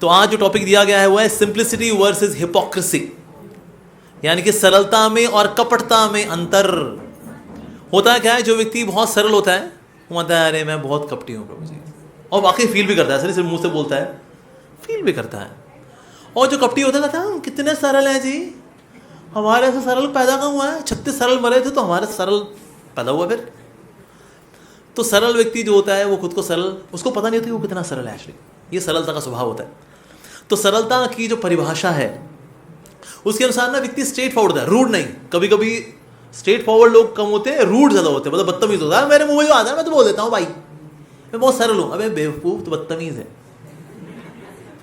तो आज जो टॉपिक दिया गया है वो है सिंप्लिसिटी वर्सेस हिपोक्रेसी, यानी कि सरलता में और कपटता में अंतर। होता है क्या है, जो व्यक्ति बहुत सरल होता है वो कहता है अरे मैं बहुत कपटी हूँ प्रभु जी, और वाकई फील भी करता है, सिर्फ मुंह से बोलता है, फील भी करता है। और जो कपटी होता है कहता है हम कितने सरल हैं जी, हमारे ऐसे सरल पैदा कहाँ हुआ है, 36 सरल मरे थे तो हमारे सरल पैदा हुआ फिर। तो सरल व्यक्ति जो होता है वो खुद को सरल, उसको पता नहीं होती वो कितना सरल है एक्चुअली, ये सरलता का स्वभाव होता है। तो सरलता की जो परिभाषा है उसके अनुसार ना व्यक्ति स्ट्रेट फॉरवर्ड है, रूड नहीं। कभी कभी स्ट्रेट फॉरवर्ड लोग कम होते हैं, रूड ज्यादा होते हैं, मतलब बदतमीज होता है। मेरे मुंह में जो आता है मैं तो बोल देता हूँ भाई मैं बहुत सरल हूँ, अबे बेवकूफ तो बदतमीज है।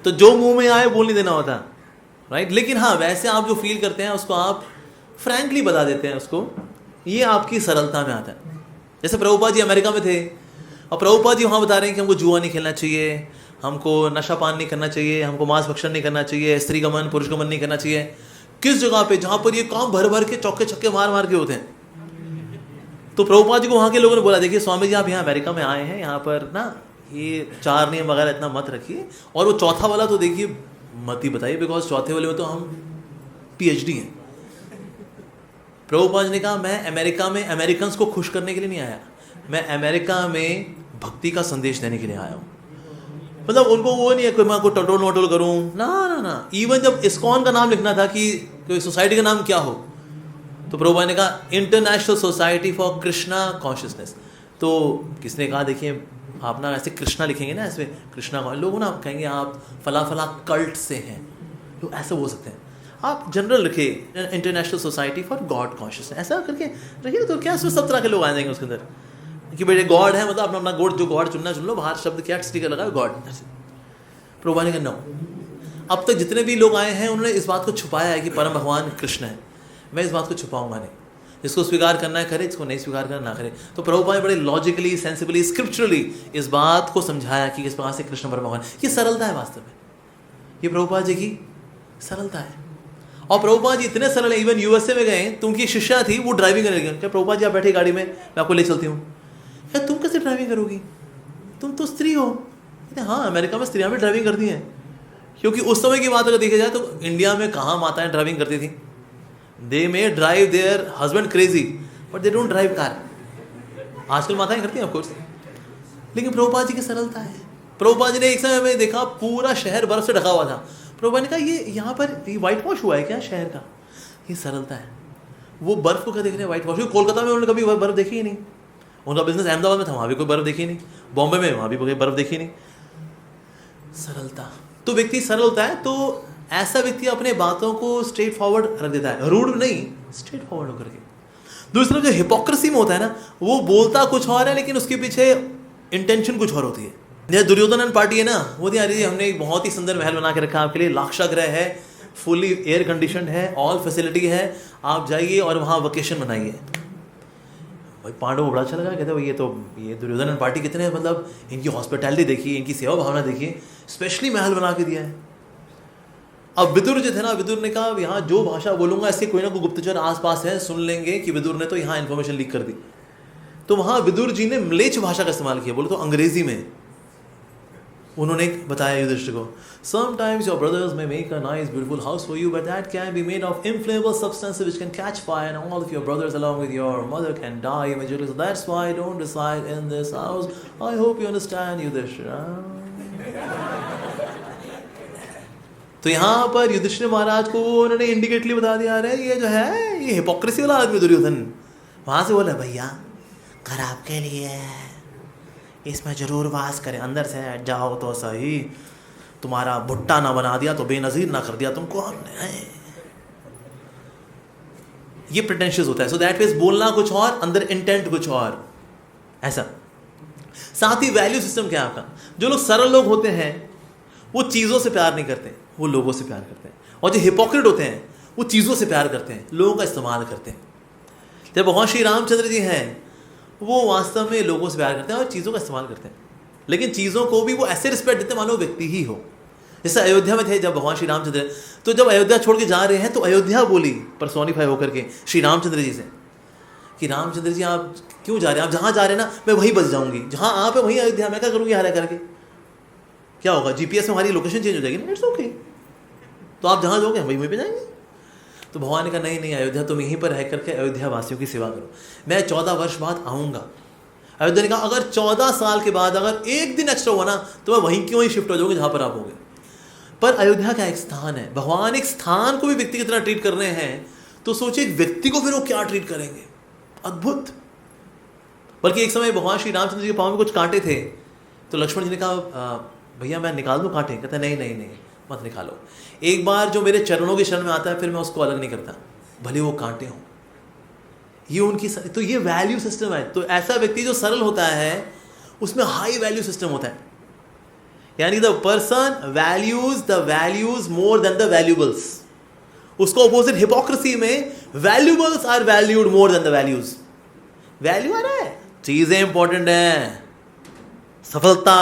तो जो मुंह में आए बोल नहीं देना होता, राइट। लेकिन हाँ वैसे आप जो फील करते हैं उसको आप फ्रैंकली बता देते हैं उसको, ये आपकी सरलता में आता है। जैसे प्रभुपाद जी अमेरिका में थे और प्रभुपाद जी वहाँ बता रहे हैं कि हमको जुआ नहीं खेलना चाहिए, हमको नशा पान नहीं करना चाहिए, हमको मांस भक्षण नहीं करना चाहिए, स्त्री गमन पुरुष गमन नहीं करना चाहिए। किस जगह पे, जहाँ पर ये काम भर भर के चौके छक्के मार मार के होते हैं। तो प्रभुपाद जी को वहाँ के लोगों ने बोला देखिए स्वामी जी आप यहाँ अमेरिका में आए हैं, यहाँ पर ना ये 4 नियम वगैरह इतना मत रखिए, और वो चौथा वाला तो देखिए मत ही बताइए, बिकॉज चौथे वाले में तो हम PhD हैं। प्रभुपाद जी ने कहा मैं अमेरिका में अमेरिकन्स को खुश करने के लिए नहीं आया, मैं अमेरिका में भक्ति का संदेश देने के लिए आया हूँ। मतलब उनको वो नहीं है कोई मैं को टटोल मटोल करूँ, ना ना ना। इवन जब इस्कॉन का नाम लिखना था कि कोई सोसाइटी का नाम क्या हो, तो प्रभुपाद ने कहा international society for Krishna consciousness. तो किसने कहा देखिए आप ना ऐसे कृष्णा लिखेंगे ना, ऐसे कृष्णा, लोग ना कहेंगे आप फला फला कल्ट से हैं, लोग ऐसे बोल सकते हैं। आप जनरल रखिए international society for God consciousness, ऐसा करके रखिए। तो क्या इसमें सब तरह के लोग आ जाएंगे उसके अंदर कि बेटे गॉड है, मतलब अपना अपना गॉड, जो गॉड चुनना चुन लो, बाहर शब्द क्या स्टिकर लगा गॉड। प्रभुपाद ने कहा नो, अब तक जितने भी लोग आए हैं उन्होंने इस बात को छुपाया है कि परम भगवान कृष्ण है, मैं इस बात को छुपाऊंगा नहीं। इसको स्वीकार करना है करे, इसको नहीं स्वीकार करना ना करे। तो प्रभुपाद ने बड़े लॉजिकली, सेंसिबली, स्क्रिप्चुरली इस बात को समझाया कि किस प्रकार से कृष्ण परम भगवान, ये सरलता है वास्तव में, ये प्रभुपाद जी की सरलता है। और प्रभुपाद जी इतने सरल है, इवन USA में गए तो उनकी शिष्या थी, वो ड्राइविंग करने लगी। क्या प्रभुपाद जी आप बैठे गाड़ी में, मैं आपको ले चलती हूँ। क्या तुम कैसे ड्राइविंग करोगी, तुम तो स्त्री हो। हाँ अमेरिका में स्त्रियाँ भी ड्राइविंग करती हैं, क्योंकि उस समय की बात अगर देखा जाए तो इंडिया में कहाँ माताएं ड्राइविंग करती थी। They may drive their husband crazy but they don't drive car. आजकल माताएं करती हैं ऑफकोर्स, लेकिन प्रभुपाद जी की सरलता है। प्रभुपाद जी ने एक समय में देखा पूरा शहर बर्फ से ढका हुआ था। प्रभुपाद ने कहा ये यहाँ पर ये व्हाइट वॉश हुआ है क्या शहर का, ये सरलता है। वो बर्फ को क्या देख रहे हैं, व्हाइट वॉश। कोलकाता में उन्होंने कभी बर्फ देखी ही नहीं, उनका बिजनेस अहमदाबाद में था, वहाँ भी कोई बर्फ देखी नहीं, बॉम्बे में वहाँ भी कोई बर्फ देखी नहीं। सरलता, तो व्यक्ति सरल होता है तो ऐसा व्यक्ति अपने बातों को स्ट्रेट फॉरवर्ड रख देता है, रूड नहीं, स्ट्रेट फॉरवर्ड होकर के। दूसरा जो हिपोक्रेसी में होता है ना, वो बोलता कुछ और है लेकिन उसके पीछे इंटेंशन कुछ और होती है। जैसे दुर्योधन पार्टी है ना, वो यार हमने एक बहुत ही सुंदर महल बना के रखा है आपके लिए, लाक्षागृह है, फुली एयर कंडीशनड है, ऑल फैसिलिटी है, आप जाइए और वहाँ वेकेशन बनाइए। भाई पांडव को बड़ा अच्छा लगा, कहते ये दुर्योधन पार्टी कितने, मतलब इनकी हॉस्पिटैलिटी देखिए, इनकी सेवा भावना देखिए, स्पेशली महल बना के दिया है। अब विदुर जो थे ना, विदुर ने कहा यहाँ जो भाषा बोलूंगा इसके कोई ना कोई गुप्तचर आसपास है, सुन लेंगे कि विदुर ने तो यहाँ इन्फॉर्मेशन लीक कर दी। तो वहाँ विदुर जी ने म्लेच्छ भाषा का इस्तेमाल किया, बोले तो अंग्रेजी में उन्होंने बताया युधिष्ठिर को, sometimes your brothers may make a nice beautiful house for you, but that can be made of inflammable substances which can catch fire, and all of your brothers along with your mother can die immediately. So that's why I don't reside in this house. I hope you understand, Yudhishthir. तो यहाँ पर युधिष्ठिर महाराज को उन्होंने इंडिकेटली बता दिया, अरे ये जो है ये हिपोक्रेसी वाला आदमी दुर्योधन। वहाँ से बोला भैया घर आपके लिए, इसमें जरूर वास करें, अंदर से जाओ तो सही, तुम्हारा भुट्टा ना बना दिया तो बेनजीर ना कर दिया तुमको हमने। ये प्रिटेंशियस होता है। सो दैट मींस बोलना कुछ और, अंदर इंटेंट कुछ और, ऐसा। साथ ही वैल्यू सिस्टम क्या है आपका। जो लोग सरल लोग होते हैं वो चीज़ों से प्यार नहीं करते, वो लोगों से प्यार करते हैं। और जो हिपोक्रेट होते हैं वो चीज़ों से प्यार करते हैं, लोगों का इस्तेमाल करते हैं। जब भगवान श्री रामचंद्र जी हैं वो वास्तव में लोगों से प्यार करते हैं और चीज़ों का इस्तेमाल करते हैं, लेकिन चीज़ों को भी वो ऐसे रिस्पेक्ट देते मानो व्यक्ति ही हो। जैसे अयोध्या में थे जब भगवान श्री रामचंद्र, तो जब अयोध्या छोड़ के जा रहे हैं तो अयोध्या बोली पर्सोनिफाई होकर के श्री रामचंद्र जी से कि रामचंद्र जी आप क्यों जा रहे हैं, आप जहाँ जा रहे हैं ना मैं वहीं बस जाऊँगी, जहाँ आप है वहीं अयोध्या, मैं क्या करूँगी हारा करके। क्या होगा, जीपीएस में हमारी लोकेशन चेंज हो जाएगी ना, इट्स ओके, तो आप जहाँ जाओगे हम वहीं पे जाएंगे। तो भगवान ने कहा नहीं नहीं अयोध्या तुम यहीं पर रह करके अयोध्या वासियों की सेवा करो, मैं 14 वर्ष बाद आऊँगा। अयोध्या ने कहा अगर 14 साल के बाद अगर एक दिन एक्स्ट्रा हुआ ना तो मैं वहीं क्यों ही शिफ्ट हो जाऊँगी जहाँ पर आप होगे। पर अयोध्या का एक स्थान है, भगवान एक स्थान को भी व्यक्ति की तरह ट्रीट कर रहे हैं, तो सोचिए एक व्यक्ति को फिर वो क्या ट्रीट करेंगे, अद्भुत। बल्कि एक समय भगवान श्री रामचंद्र जी के पाँव में कुछ कांटे थे, तो लक्ष्मण जी ने कहा भैया मैं निकाल दूँ कांटे, कहता नहीं नहीं नहीं मत निकालो, एक बार जो मेरे चरणों की शरण में आता है फिर मैं उसको अलग नहीं करता, भले वो कांटे हों। ये उनकी, तो ये वैल्यू सिस्टम है। तो ऐसा व्यक्ति जो सरल होता है उसमें हाई वैल्यू सिस्टम होता है, यानी the person values more than the valuables. उसको अपोजिट हिपोक्रेसी में valuables are valued more than the values. Value आ रहा है, चीजें इंपॉर्टेंट हैं, सफलता,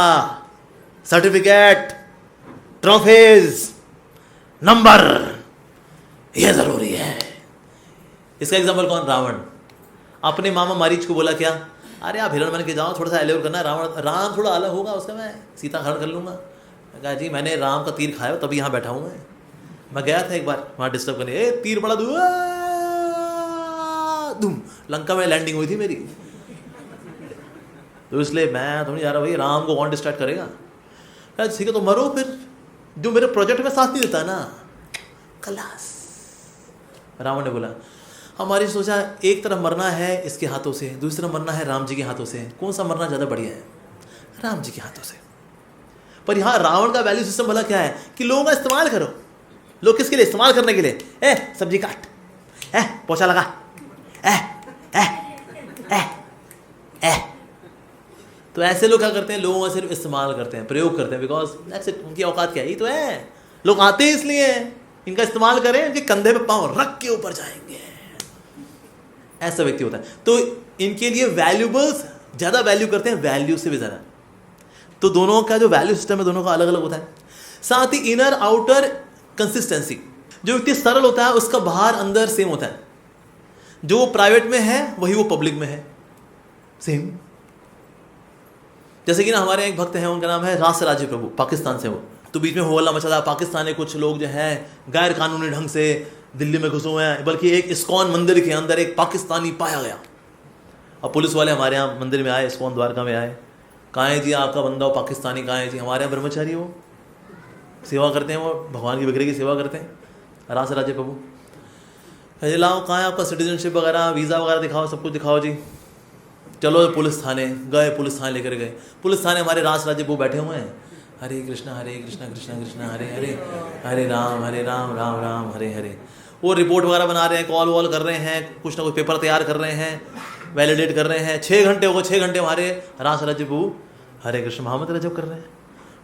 सर्टिफिकेट, ट्रॉफीज, नंबर, यह जरूरी है। इसका एग्जाम्पल कौन, रावण। अपने मामा मारीच को बोला क्या, अरे आप हिरण बन के जाओ, थोड़ा सा एलेवर करना, राम थोड़ा अलग होगा उसका, मैं सीता हरण कर लूँगा। कहा जी मैंने राम का तीर खाया तभी यहाँ बैठा हूँ मैं गया था एक बार वहाँ डिस्टर्ब करने, तीर पड़ा धूम, लंका में लैंडिंग हुई थी मेरी, तो इसलिए मैं थोड़ी जा रहा भाई, राम को कौन डिस्ट्रैक्ट करेगा। ठीक है तो मरो फिर, जो मेरे प्रोजेक्ट में साथ नहीं देता ना, खलास। रावण ने बोला हमारी सोचा एक तरफ मरना है इसके हाथों से, दूसरी तरफ मरना है राम जी के हाथों से, कौन सा मरना ज़्यादा बढ़िया है, राम जी के हाथों से। पर यहाँ रावण का वैल्यू सिस्टम भला क्या है कि लोगों का इस्तेमाल करो। लोग किसके लिए, इस्तेमाल करने के लिए, सब्जी काट, पोछा लगा, तो ऐसे लोग क्या करते हैं, लोगों का सिर्फ इस्तेमाल करते हैं, प्रयोग करते हैं, बिकॉज दैट्स इट, उनकी औकात क्या है, ये तो है, लोग आते हैं इसलिए इनका इस्तेमाल करें, इनके कंधे पे पांव रख के ऊपर जाएंगे, ऐसा व्यक्ति होता है। तो इनके लिए वैल्यूबल्स ज़्यादा वैल्यू करते हैं वैल्यू से भी ज़्यादा। तो दोनों का जो वैल्यू सिस्टम है दोनों का अलग अलग होता है। साथ ही इनर आउटर कंसिस्टेंसी, जो व्यक्ति सरल होता है उसका बाहर अंदर सेम होता है, जो प्राइवेट में है वही वो पब्लिक में है सेम। जैसे कि ना हमारे एक भक्त हैं, उनका नाम है रास राज्य प्रभु, पाकिस्तान से वो, तो बीच में होला मचा था, पाकिस्तान में कुछ लोग जो हैं गैर कानूनी ढंग से दिल्ली में घुसे हुए हैं, बल्कि एक इस्कॉन मंदिर के अंदर एक पाकिस्तानी पाया गया। अब पुलिस वाले हमारे यहाँ मंदिर में आए, इस्कॉन द्वारका में आए, कहाँ है जी आपका बंदा, वो पाकिस्तानी कहाँ है जी, हमारे यहाँ ब्रह्मचारी वो सेवा करते हैं, वो भगवान की बिक्री की सेवा करते हैं, रास राज्य प्रभु। अरे लाओ कहाँ है आपका सिटीजनशिप वगैरह, वीज़ा वगैरह दिखाओ, सब कुछ दिखाओ जी। चलो पुलिस थाने गए, पुलिस थाने लेकर गए, पुलिस थाने हमारे रास राज्य प्रभु बैठे हुए हैं, हरे कृष्णा कृष्णा कृष्णा हरे हरे, हरे राम राम राम हरे हरे। वो रिपोर्ट वगैरह बना रहे हैं, कॉल वॉल कर रहे हैं, कुछ ना कुछ पेपर तैयार कर रहे हैं, वैलिडेट कर रहे हैं। 6 घंटे हो गए, 6 घंटे हमारे रास राज्य प्रभु हरे कृष्ण महामंत्र जप कर रहे हैं।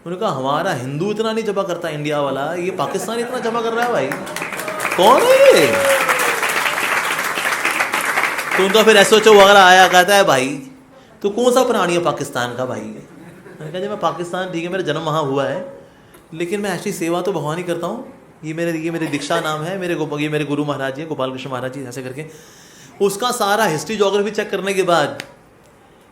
उन्होंने कहा हमारा हिंदू इतना नहीं जपा करता इंडिया वाला, ये पाकिस्तान इतना जपा कर रहा है भाई, कौन है ये। तो उनका फिर एसओएचओ वगैरह आया, कहता है भाई तो कौन सा प्राणी है पाकिस्तान का भाई। मैंने कहा जी मैं पाकिस्तान, ठीक है मेरा जन्म वहाँ हुआ है, लेकिन मैं ऐसी सेवा तो भगवान ही करता हूँ, ये मेरे दीक्षा नाम है, ये मेरे गुरु महाराज जी गोपाल कृष्ण महाराज जी, ऐसे करके उसका सारा हिस्ट्री जोग्राफी चेक करने के बाद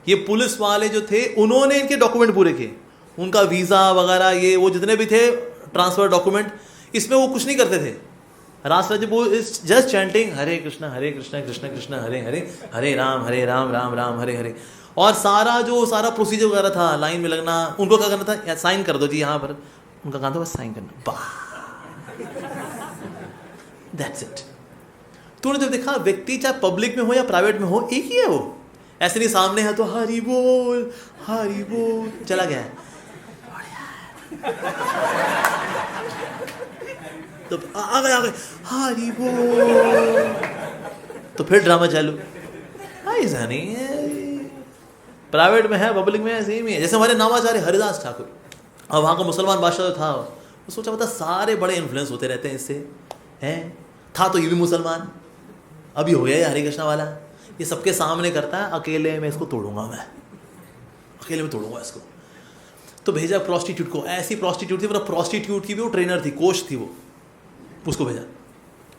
ये पुलिस वाले जो थे उन्होंने इनके डॉक्यूमेंट पूरे किए, उनका वीज़ा वगैरह ये वो जितने भी थे ट्रांसफ़र डॉक्यूमेंट, इसमें वो कुछ नहीं करते थे। रास राज्य वो इज जस्ट चैंटिंग हरे कृष्णा कृष्ण कृष्ण हरे हरे, हरे राम राम राम हरे हरे। और सारा प्रोसीजर वगैरह था, लाइन में लगना, उनको क्या करना था, साइन कर दो जी यहाँ पर, उनका काम था बस साइन करना, वाह दैट्स इट। तूने जब देखा व्यक्ति चाहे पब्लिक में हो या प्राइवेट में हो एक ही है वो, ऐसे नहीं सामने है तो हरि बोल चला गया है तो आ गए हरि बोल, तो फिर ड्रामा चालू। ऐसा नहीं है, प्राइवेट में है पब्लिक में है सेम ही है। जैसे हमारे नामाचार्य हरिदास ठाकुर, अब वहाँ का मुसलमान बादशाह जो था वो सोचा पता सारे बड़े इन्फ्लुएंस होते रहते हैं इससे, हैं था तो ये भी मुसलमान, अभी हो गया ये हरे कृष्णा वाला, ये सबके सामने करता है, अकेले में इसको तोड़ूंगा, मैं अकेले में तोड़ूंगा इसको। तो भेजा प्रॉस्टिट्यूट को, ऐसी प्रॉस्टिट्यूट थी, मतलब प्रॉस्टिट्यूट की भी वो ट्रेनर थी, कोच थी वो, उसको भेजा,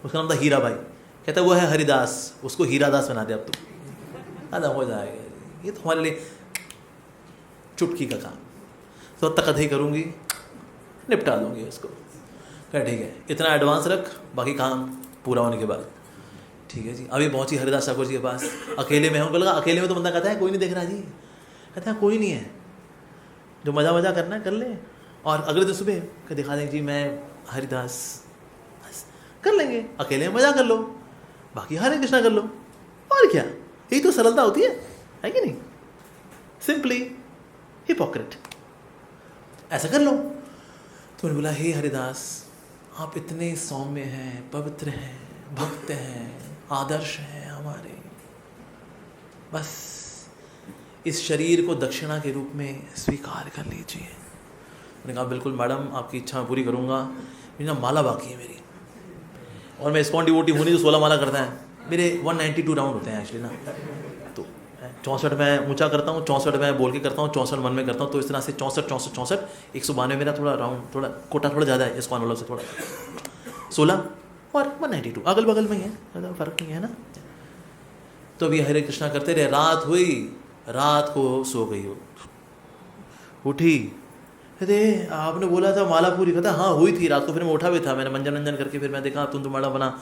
उसका नाम था हीरा भाई। कहता वो है हरिदास, उसको हीरादास बना दे अब तो, आधा हो जाएगा, ये तो हमारे लिए चुटकी का काम, तो तब तक कथई करूँगी निपटा दूंगी उसको। कहा ठीक है, इतना एडवांस रख, बाकी काम पूरा होने के बाद। ठीक है जी। अभी पहुंची हरिदास ठाकुर जी के पास, अकेले में हूँ। बोला अकेले में तो बंदा कहता है कोई नहीं देख रहा जी, कहता है कोई नहीं है, जो मज़ा करना है कर ले। और अगले दिन सुबह दिखा देंगे जी मैं हरिदास, बस कर लेंगे, अकेले में मज़ा कर लो, बाकी हरे कृष्णा कर लो। और क्या, यही तो सरलता होती है कि नहीं? सिंपली हिपोक्रेट, ऐसा कर लो। तो उन्होंने बोला हे हरिदास, आप इतने सौम्य हैं, पवित्र हैं, भक्त हैं, आदर्श हैं हमारे, बस इस शरीर को दक्षिणा के रूप में स्वीकार कर लीजिए। मैंने कहा बिल्कुल मैडम, आपकी इच्छा पूरी करूँगा। मेरी ना माला बाकी है मेरी, और मैं इस्कॉन डिवोटी हूँ नहीं जो 16 माला करता है। मेरे 192 राउंड होते हैं एक्चुअली ना, तो 64 में ऊंचा करता हूँ, 64 में बोल के करता हूँ, 64 मन में करता हूँ। तो इस तरह से 64 192 मेरा थोड़ा राउंड, थोड़ा कोटा थोड़ा ज़्यादा है इस्कॉन वालों से, थोड़ा 16 और 192 अगल बगल में ही है, ज़्यादा फर्क नहीं है ना। तो अभी हरे कृष्णा करते रहे, रात हुई, रात को सो गई हो, उठी, अरे आपने बोला था माला पूरी, कहता हाँ हुई थी रात को। फिर मैं उठा भी था, मैंने मंजन वंजन करके फिर मैं देखा तुम तुम्हारा बना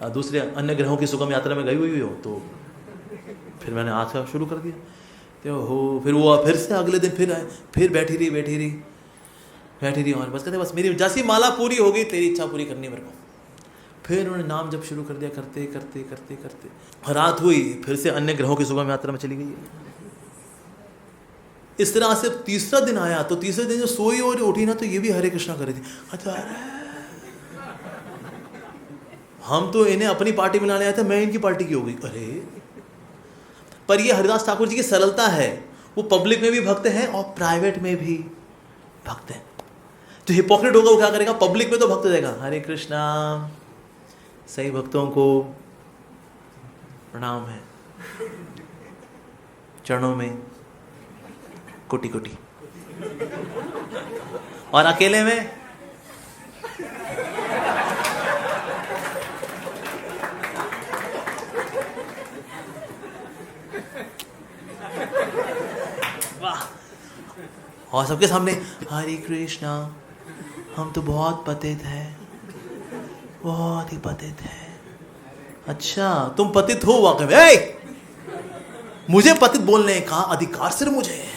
दूसरे अन्य ग्रहों की सुगम यात्रा में गई हुई हो, तो फिर मैंने आज का शुरू कर दिया। तो हो फिर वो फिर से अगले दिन फिर आए, फिर बैठी रही और बस कहते बस मेरी जैसी माला पूरी हो गई, तेरी इच्छा पूरी करनी मेरे को। फिर उन्होंने नाम जब शुरू कर दिया, करते करते करते करते रात हुई, फिर से अन्य ग्रहों की सुगम यात्रा में चली गई। इस तरह से तीसरा दिन आया, तो तीसरे दिन जो सोई और उठी ना, तो ये भी हरे कृष्णा कर रही थी। अच्छा हम तो इन्हें अपनी पार्टी में लाने आए थे, मैं इनकी पार्टी की हो गई। अरे पर ये हरिदास ठाकुर जी की सरलता है, वो पब्लिक में भी भक्त हैं और प्राइवेट में भी भक्त हैं। जो हिपोक्रेट होगा वो क्या करेगा, पब्लिक में तो भक्त देगा, हरे कृष्णा, सही भक्तों को प्रणाम है, चरणों में कोटि कोटि, और अकेले में वाह, और सबके सामने हरे कृष्णा, हम तो बहुत पतित हैं, बहुत ही पतित है। अच्छा तुम पतित हो वाकई में? मुझे पतित बोलने का अधिकार सिर्फ मुझे है।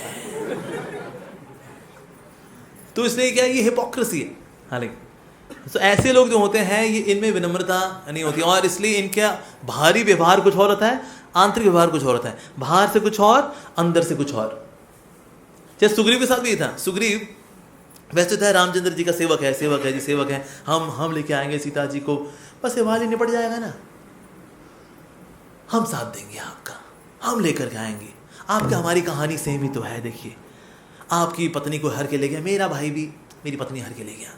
तो इसलिए क्या, ये हिपोक्रेसी है। हालांकि तो ऐसे लोग जो होते हैं, ये इनमें विनम्रता नहीं होती, और इसलिए इनका बाहरी व्यवहार कुछ और होता है, आंतरिक व्यवहार कुछ और होता है, बाहर से कुछ और, अंदर से कुछ और। जैसे सुग्रीव के साथ भी था। सुग्रीव वैसे था रामचंद्र जी का सेवक है जी, सेवक है, हम लेके आएंगे सीता जी को, बस ये वाली निपट जाएगा ना, हम साथ देंगे आपका, हम लेकर के आएंगे आपका। हमारी कहानी सेम ही तो है, देखिए आपकी पत्नी को हर के ले गया, मेरा भाई भी मेरी पत्नी हर के ले गया,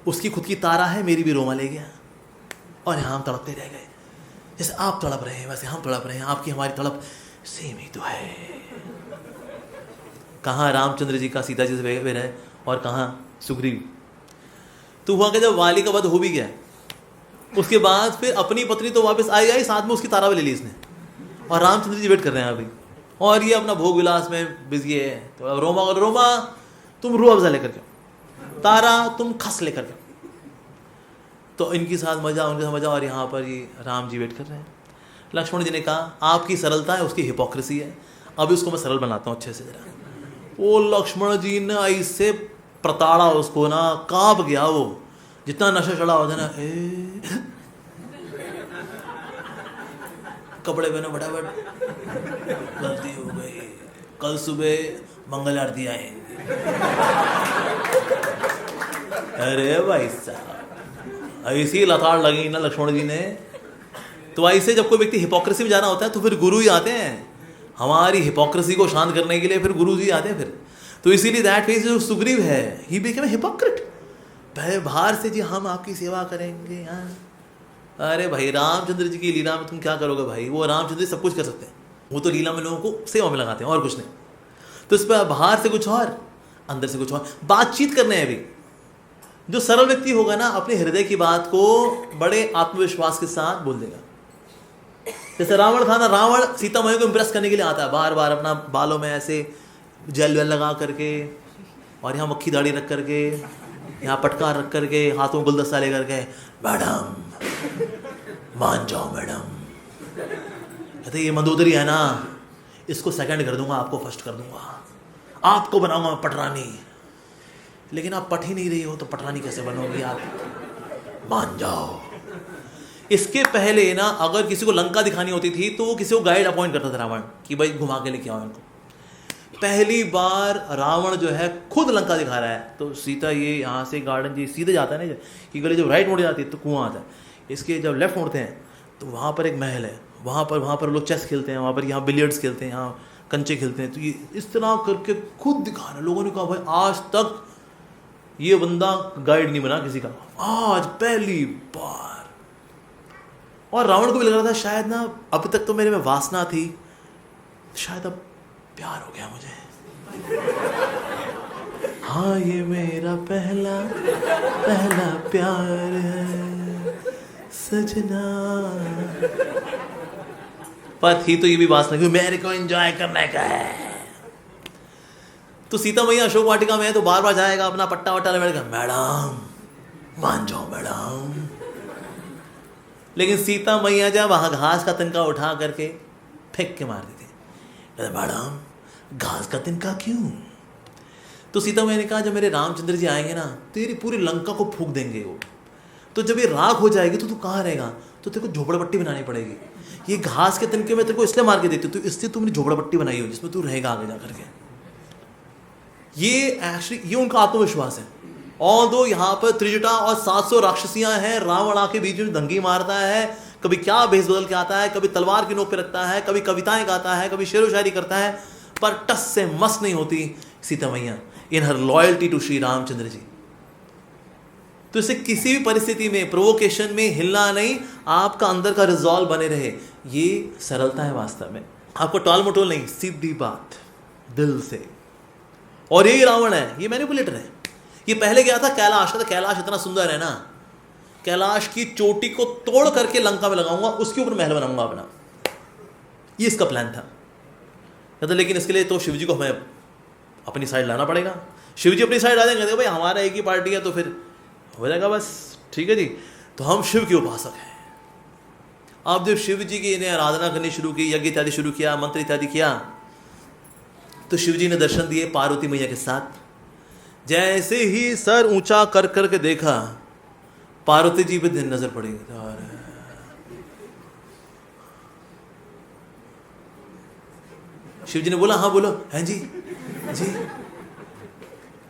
उसकी खुद की तारा है, मेरी भी रोमा ले गया, और यहाँ हम तड़पते रह गए। जैसे आप तड़प रहे हैं वैसे हम तड़प रहे हैं, आपकी हमारी तड़प सेम ही तो है। कहाँ रामचंद्र जी का सीता जी से वैर है और कहाँ सुग्रीव। तो हुआ कि जब वाली का वध हो भी गया, उसके बाद फिर अपनी पत्नी तो वापस आई, साथ में उसकी तारा भी ले ली इसने, और रामचंद्र जी वेट कर रहे हैं अभी, और ये अपना भोग विलास में बिजी है। तो रोमा तुम रूह अफ़ज़ा लेकर के, तारा तुम खस लेकर के, तो इनके साथ मजा, उनके साथ मजा, और यहाँ पर ये राम जी वेट कर रहे हैं। लक्ष्मण जी ने कहा आपकी सरलता है, उसकी हिपोक्रेसी है, अभी उसको मैं सरल बनाता हूँ अच्छे से जरा। वो लक्ष्मण जी ने ऐसे प्रताड़ा उसको ना, कांप गया वो, जितना नशा चढ़ा होता ना, कपड़े पहने फटाफट, गलती हो गई, कल सुबह मंगल आरती आएंगे। अरे भाई साहब, ऐसी लताड़ लगी ना लक्ष्मण जी ने। तो ऐसे जब कोई व्यक्ति हिपोक्रेसी में जाना होता है, तो फिर गुरु ही आते हैं हमारी हिपोक्रेसी को शांत करने के लिए, फिर गुरु जी आते हैं फिर। तो इसीलिए दैट फेज जो सुग्रीव है, ही बिकेम हिपोक्रेट। पहले बाहर से जी हम आपकी सेवा करेंगे, हाँ, अरे भाई रामचंद्र जी की लीला में तुम क्या करोगे भाई, वो रामचंद्र जी सब कुछ कर सकते हैं, वो तो लीला में लोगों को सेवा में लगाते हैं और कुछ नहीं। तो इस पर बाहर से कुछ और, अंदर से कुछ और, बातचीत करने हैं। अभी जो सरल व्यक्ति होगा ना, अपने हृदय की बात को बड़े आत्मविश्वास के साथ बोल देगा। जैसे रावण था ना, रावण सीता मैया को इम्प्रेस करने के लिए आता है, बार बार अपना बालों में ऐसे जेल वेल लगा करके, और यहाँ मक्खी दाढ़ी रख करके, यहाँ पटका रख करके, हाथों में गुलदस्ता लेकर के, मैडम मान जाओ मैडम। कहते ये मंदोदरी है ना, इसको सेकंड कर दूंगा, आपको फर्स्ट कर दूंगा, आपको बनाऊंगा मैं पटरानी। लेकिन आप पट ही नहीं रही हो तो पटरानी कैसे बनोगी आप, मान जाओ। इसके पहले ना अगर किसी को लंका दिखानी होती थी तो वो किसी को गाइड अपॉइंट करता था रावण कि भाई घुमा के लेके आओ इनको। पहली बार रावण जो है खुद लंका दिखा रहा है, तो सीता ये यहाँ से गार्डन जी सीधे जाता है ना, कि गली जब राइट मोड़ जाती है तो कुआं आता है, इसके जब लेफ्ट मोड़ते हैं तो वहाँ पर एक महल है, वहाँ पर लोग चेस खेलते हैं, वहाँ पर यहाँ बिलियर्ड्स खेलते हैं, यहाँ कंचे खेलते हैं। तो ये इस तरह करके खुद दिखा रहा है। लोगों ने कहा भाई आज तक ये बंदा गाइड नहीं बना किसी का, आज पहली बार। और रावण को भी लग रहा था शायद ना अब तक तो मेरे में वासना थी, शायद अब प्यार हो गया मुझे। हाँ ये मेरा पहला प्यार है सजना। पर थी तो ये भी वासना कि मेरे को एंजॉय करने का है। तो सीता मैया अशोक वाटिका में है तो बार बार जाएगा, अपना पट्टा वट्टा लगाएगा, मैडम मान जाओ मैडम। लेकिन सीता मैया जब वहाँ घास का तिनका उठा करके फेंक के मार देती, कहते मैडम घास का तिनका क्यों? तो सीता मैया ने कहा जब मेरे रामचंद्र जी आएंगे ना तेरी पूरी लंका को फूंक देंगे वो, तो जब ये राख हो जाएगी तो तू कहाँ रहेगा, तो तेरे को झोपड़पट्टी बनानी पड़ेगी। ये घास के तिनके मैं तेरे को इसलिए मार के देती हूँ, तो इसलिए तुमने झोपड़पट्टी बनाई हो जिसमें तू रहेगा आगे जा करके। ये एक्चुअली ये उनका आत्मविश्वास है। और दो यहाँ पर त्रिजटा और 700 राक्षसियां हैं, रावण आके बीच में दंगी मारता है, कभी क्या भेस बदल के आता है, कभी तलवार की नोक पे रखता है, कभी कविताएं गाता है, कभी शेरो शायरी करता है, पर टस से मस नहीं होती सीता मैया इन हर लॉयल्टी टू श्री रामचंद्र जी। तो इसे किसी भी परिस्थिति में प्रोवोकेशन में हिलना नहीं, आपका अंदर का रिजॉल्व बने रहे, ये सरलता है वास्तव में। आपको टॉल मटोल नहीं, सीधी बात दिल से। और यही रावण है, ये मैनिपुलेटर है। ये पहले गया था कैलाश, तो कैलाश इतना सुंदर है ना, कैलाश की चोटी को तोड़ करके लंका में लगाऊंगा, उसके ऊपर महल बनाऊंगा अपना, ये इसका प्लान था। तो लेकिन इसके लिए तो शिवजी को हमें अपनी साइड लाना पड़ेगा। शिवजी अपनी साइड आ जाएंगे, देखो भाई हमारा एक ही पार्टी है तो फिर हो जाएगा बस, ठीक है जी। तो हम शिव के उपासक हैं। अब जब शिव जी की इन्हें आराधना करनी शुरू की, यज्ञ इत्यादि शुरू किया, मंत्र इत्यादि किया, तो शिव जी ने दर्शन दिए पार्वती मैया के साथ। जैसे ही सर ऊंचा कर करके देखा, पार्वती जी पे दिन नजर पड़ी। शिव जी ने बोला हाँ बोलो, हैं जी जी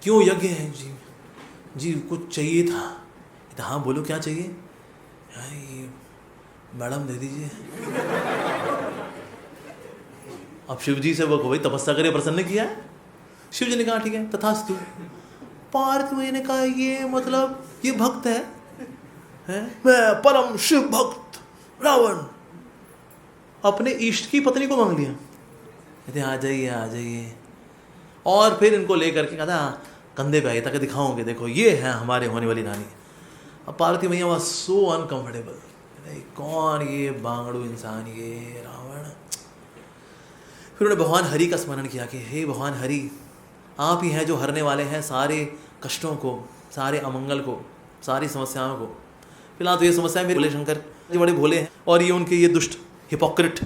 क्यों यज्ञ है जी, जी कुछ चाहिए था। तो हाँ बोलो क्या चाहिए। ये मैडम दे दीजिए। अब शिव जी से वो भाई तपस्या करे, प्रसन्न किया है। शिव जी ने कहा ठीक है तथास्तु। पार्वती मैया ने कहा ये मतलब ये भक्त है? मैं परम शिव भक्त रावण, अपने इष्ट की पत्नी को मांग लिया। कहते आ जाइए आ जाइए। और फिर इनको लेकर के कहता कंधे पे आइए ताकि दिखाओगे, देखो ये है हमारे होने वाली रानी। अब पार्वती मैया वॉज सो अनकंफर्टेबल, कौन ये बांगड़ू इंसान ये रावण। फिर उन्होंने भगवान हरि का स्मरण किया कि हे भगवान हरि, आप ही हैं जो हरने वाले हैं सारे कष्टों को, सारे अमंगल को, सारी समस्याओं को। फिलहाल तो ये समस्या मेरे भोले शंकर ये बड़े भोले हैं, और ये उनके ये दुष्ट हिपोक्रेट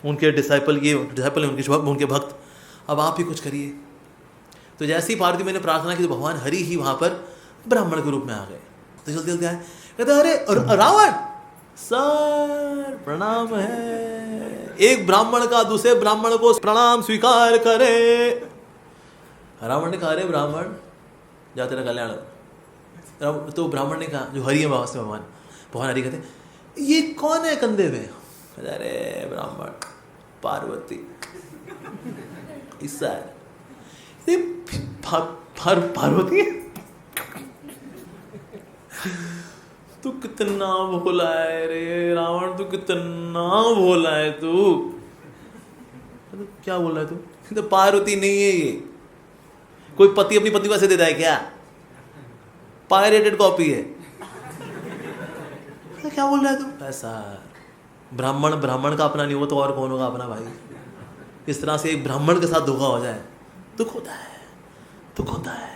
उनके डिसाइपल, ये डिसाइपल हैं उनके भक्त। अब आप ही कुछ करिए। तो जैसे ही पार्वती मैंने प्रार्थना की तो भगवान हरि ही वहाँ पर ब्राह्मण के रूप में आ गए। तो जल्दी जल्दी आए, कहते अरे रावण सर प्रणाम है। एक ब्राह्मण का दूसरे ब्राह्मण को प्रणाम स्वीकार करे। रावण ने कहा अरे ब्राह्मण जा तेरा कल्याण। तो ब्राह्मण ने कहा, जो हरि है वास्तव में भगवान हरि कहते ये कौन है कंधे पे? अरे ब्राह्मण पार्वती ईसा पार्वती तू कितना भोला है रे रावण, तू कितना भोला है तू। तो क्या बोल रहा है तू? तो पार्वती नहीं है ये, कोई पति अपनी पत्नी को ऐसे देता है क्या? पायरेटेड कॉपी है। तो क्या बोल रहा है तू? ऐसा ब्राह्मण का अपना नहीं हो तो और कौन होगा अपना भाई। इस तरह से एक ब्राह्मण के साथ धोखा हो जाए दुख होता है। दुख होता है।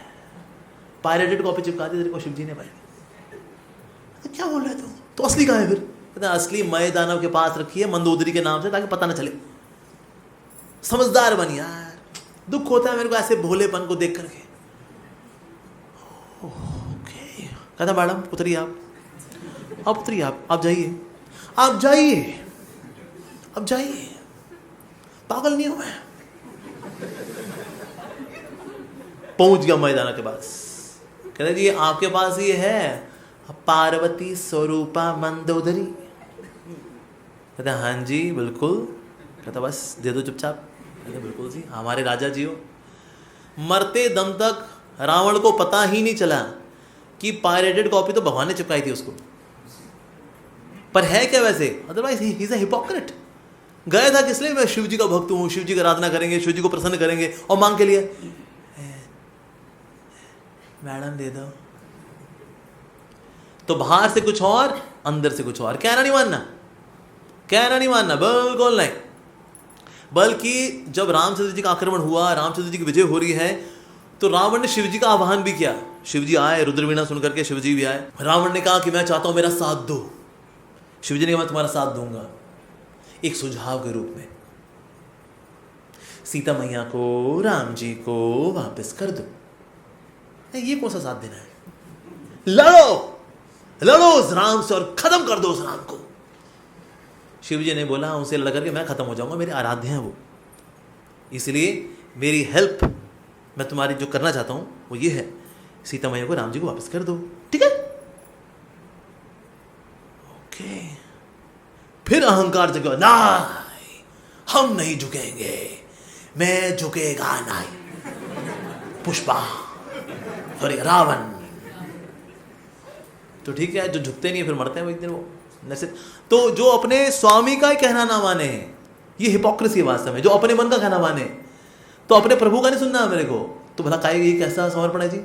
पायरेटेड कॉपी चिपका दी तेरे को शिव जी ने भाई। तो क्या बोल रहे तुम? तो असली कहाँ है फिर? कहते असली मय दानव के पास रखी है मंदोदरी के नाम से, ताकि पता ना चले। समझदार बन यार। दुख होता है मेरे को ऐसे भोलेपन को देख करके। ओके, कहता मैडम उतरिए आप उतरिए, आप जाइए, आप जाइए, अब जाइए, पागल नहीं हूं मैं। पहुंच गया मैदाना के पास। कहते जी आपके पास ये है पार्वती स्वरूपा मंदोदरी? कहते हाँ जी बिल्कुल। कहता बस दे दो चुपचाप। कहते बिल्कुल जी, हमारे राजा जी हो। मरते दम तक रावण को पता ही नहीं चला कि पायरेटेड कॉपी तो भगवान ने चिपकाई थी उसको। पर है क्या वैसे? Otherwise he is a hypocrite. गया था किस लिए? मैं शिव जी का भक्त हूं, शिव जी की आराधना करेंगे, शिव जी को प्रसन्न करेंगे, और मांग के लिए मैडम दे दो। तो बाहर से कुछ और, अंदर से कुछ और। कहना नहीं मानना, कहना नहीं मानना, बिल्कुल नहीं। बल्कि जब रामचंद्र जी का आक्रमण हुआ, रामचंद्र जी की विजय हो रही है, तो रावण ने शिव जी का आह्वान भी किया। शिव जी आए, रुद्रवीणा सुनकर के शिव जी भी आए। रावण ने कहा कि मैं चाहता हूं मेरा साथ दो। शिव जी ने कहा मैं तुम्हारा साथ दूंगा एक सुझाव के रूप में। सीता मैया को, राम जी को वापस कर दो। ये कौन सा साथ देना है? लड़ो उस राम से और खत्म कर दो उस राम को। शिव जी ने बोला उनसे लड़ करके मैं खत्म हो जाऊंगा, मेरे आराध्य हैं वो, इसलिए मेरी हेल्प, मैं तुम्हारी जो करना चाहता हूं वो ये है, सीता मैया को, राम जी को वापस कर दो। ठीक है? ओके। फिर अहंकार जगा, नहीं हम नहीं झुकेंगे, मैं झुकेगा नहीं। पुष्पा सॉरी रावण। तो ठीक है, जो झुकते नहीं है फिर मरते हैं वो एक दिन वो। तो जो अपने स्वामी का ही कहना ना माने, ये हिपोक्रेसी है वास्तव में। जो अपने मन का कहना माने, तो अपने प्रभु का नहीं सुनना है मेरे को, तो भला काहे ये कैसा समर्पण है जी?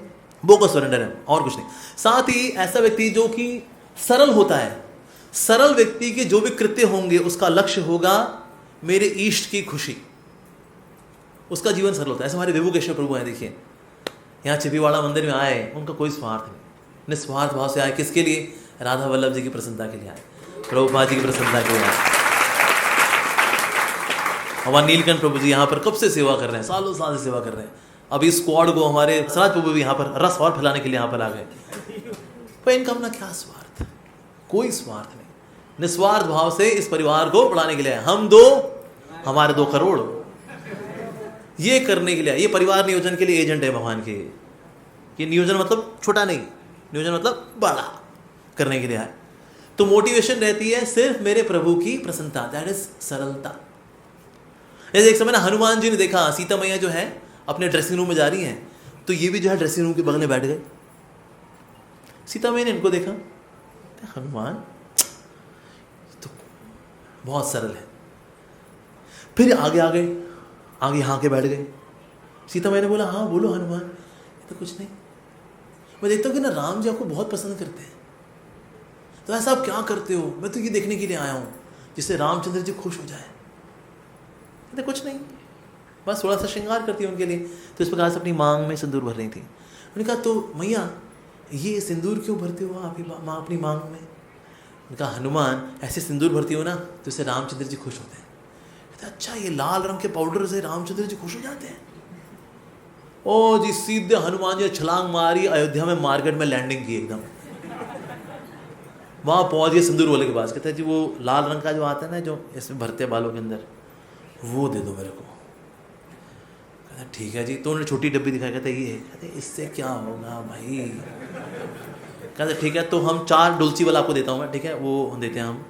वो को सरेंडर है और कुछ नहीं। साथ ही ऐसा व्यक्ति जो कि सरल होता है, सरल व्यक्ति के जो भी कृत्य होंगे उसका लक्ष्य होगा मेरे इष्ट की खुशी, उसका जीवन सरल होता है। ऐसे हमारे विभुकेश्वर प्रभु हैं, देखिए यहाँ चिपीवाड़ा मंदिर में आए, उनका कोई स्वार्थ नहीं, निस्वार्थ भाव से आए। किसके लिए? राधा वल्लभ जी की प्रसन्नता के लिए आए, प्रभुपाद जी की प्रसन्नता के लिए आए। हमारे नीलकंठ प्रभु जी यहाँ पर कब से सेवा कर रहे हैं, सालों साल से सेवा कर रहे हैं। अभी स्क्वाड को हमारे सराज प्रभु भी यहाँ पर रस और फैलाने के लिए यहाँ पर आ गए। पर इनका अपना क्या स्वार्थ? कोई स्वार्थ नहीं, निस्वार्थ भाव से इस परिवार को बढ़ाने के लिए। हम दो, हमारे 2 करोड़, ये करने के लिए। ये परिवार नियोजन के लिए एजेंट है भगवान के। ये नियोजन मतलब छोटा नहीं, नियोजन मतलब बड़ा करने के लिए है। तो मोटिवेशन रहती है सिर्फ मेरे प्रभु की प्रसन्नता, दैट इज सरलता। जैसे एक समय ना हनुमान जी ने देखा सीता मैया जो है अपने ड्रेसिंग रूम में जा रही हैं, तो ये भी जो है ड्रेसिंग रूम के बगल में बैठ गए। सीता मैया ने इनको देखा, हनुमान तो बहुत सरल है। फिर आगे यहाँ के बैठ गए। सीता मैया ने बोला हाँ बोलो हनुमान। ये तो कुछ नहीं, मैं देखता हूँ कि ना राम जी आपको बहुत पसंद करते हैं, तो ऐसा आप क्या करते हो? मैं तो ये देखने के लिए आया हूँ जिससे रामचंद्र जी खुश हो जाए। कहते कुछ नहीं, बस थोड़ा सा श्रृंगार करती है उनके लिए। तो इस प्रकार से अपनी मांग में सिंदूर भर रही थी। उन्होंने कहा तो मैया ये सिंदूर क्यों भरते हो आप माँ अपनी मांग में? उन्होंने कहा हनुमान ऐसे सिंदूर भरती हो ना तो इससे रामचंद्र जी खुश होते हैं। कहते अच्छा ये लाल रंग के पाउडर से रामचंद्र जी खुश हो जाते हैं? ओ जी सीधे हनुमान जी छलांग मारी, अयोध्या में मार्केट में लैंडिंग की एकदम। वहाँ पहुँच गए सिंदूर वाले के पास। कहते हैं जी वो लाल रंग का जो आता है ना, जो इसमें भरते हैं बालों के अंदर, वो दे दो मेरे को। कहते ठीक है जी। तो उन्होंने छोटी डब्बी दिखाई, कहते ये है। कहते इससे क्या होगा भाई? कहते ठीक है तो हम 4 डोलची वाला आपको देता हूँ मैं, ठीक है वो देते हैं हम।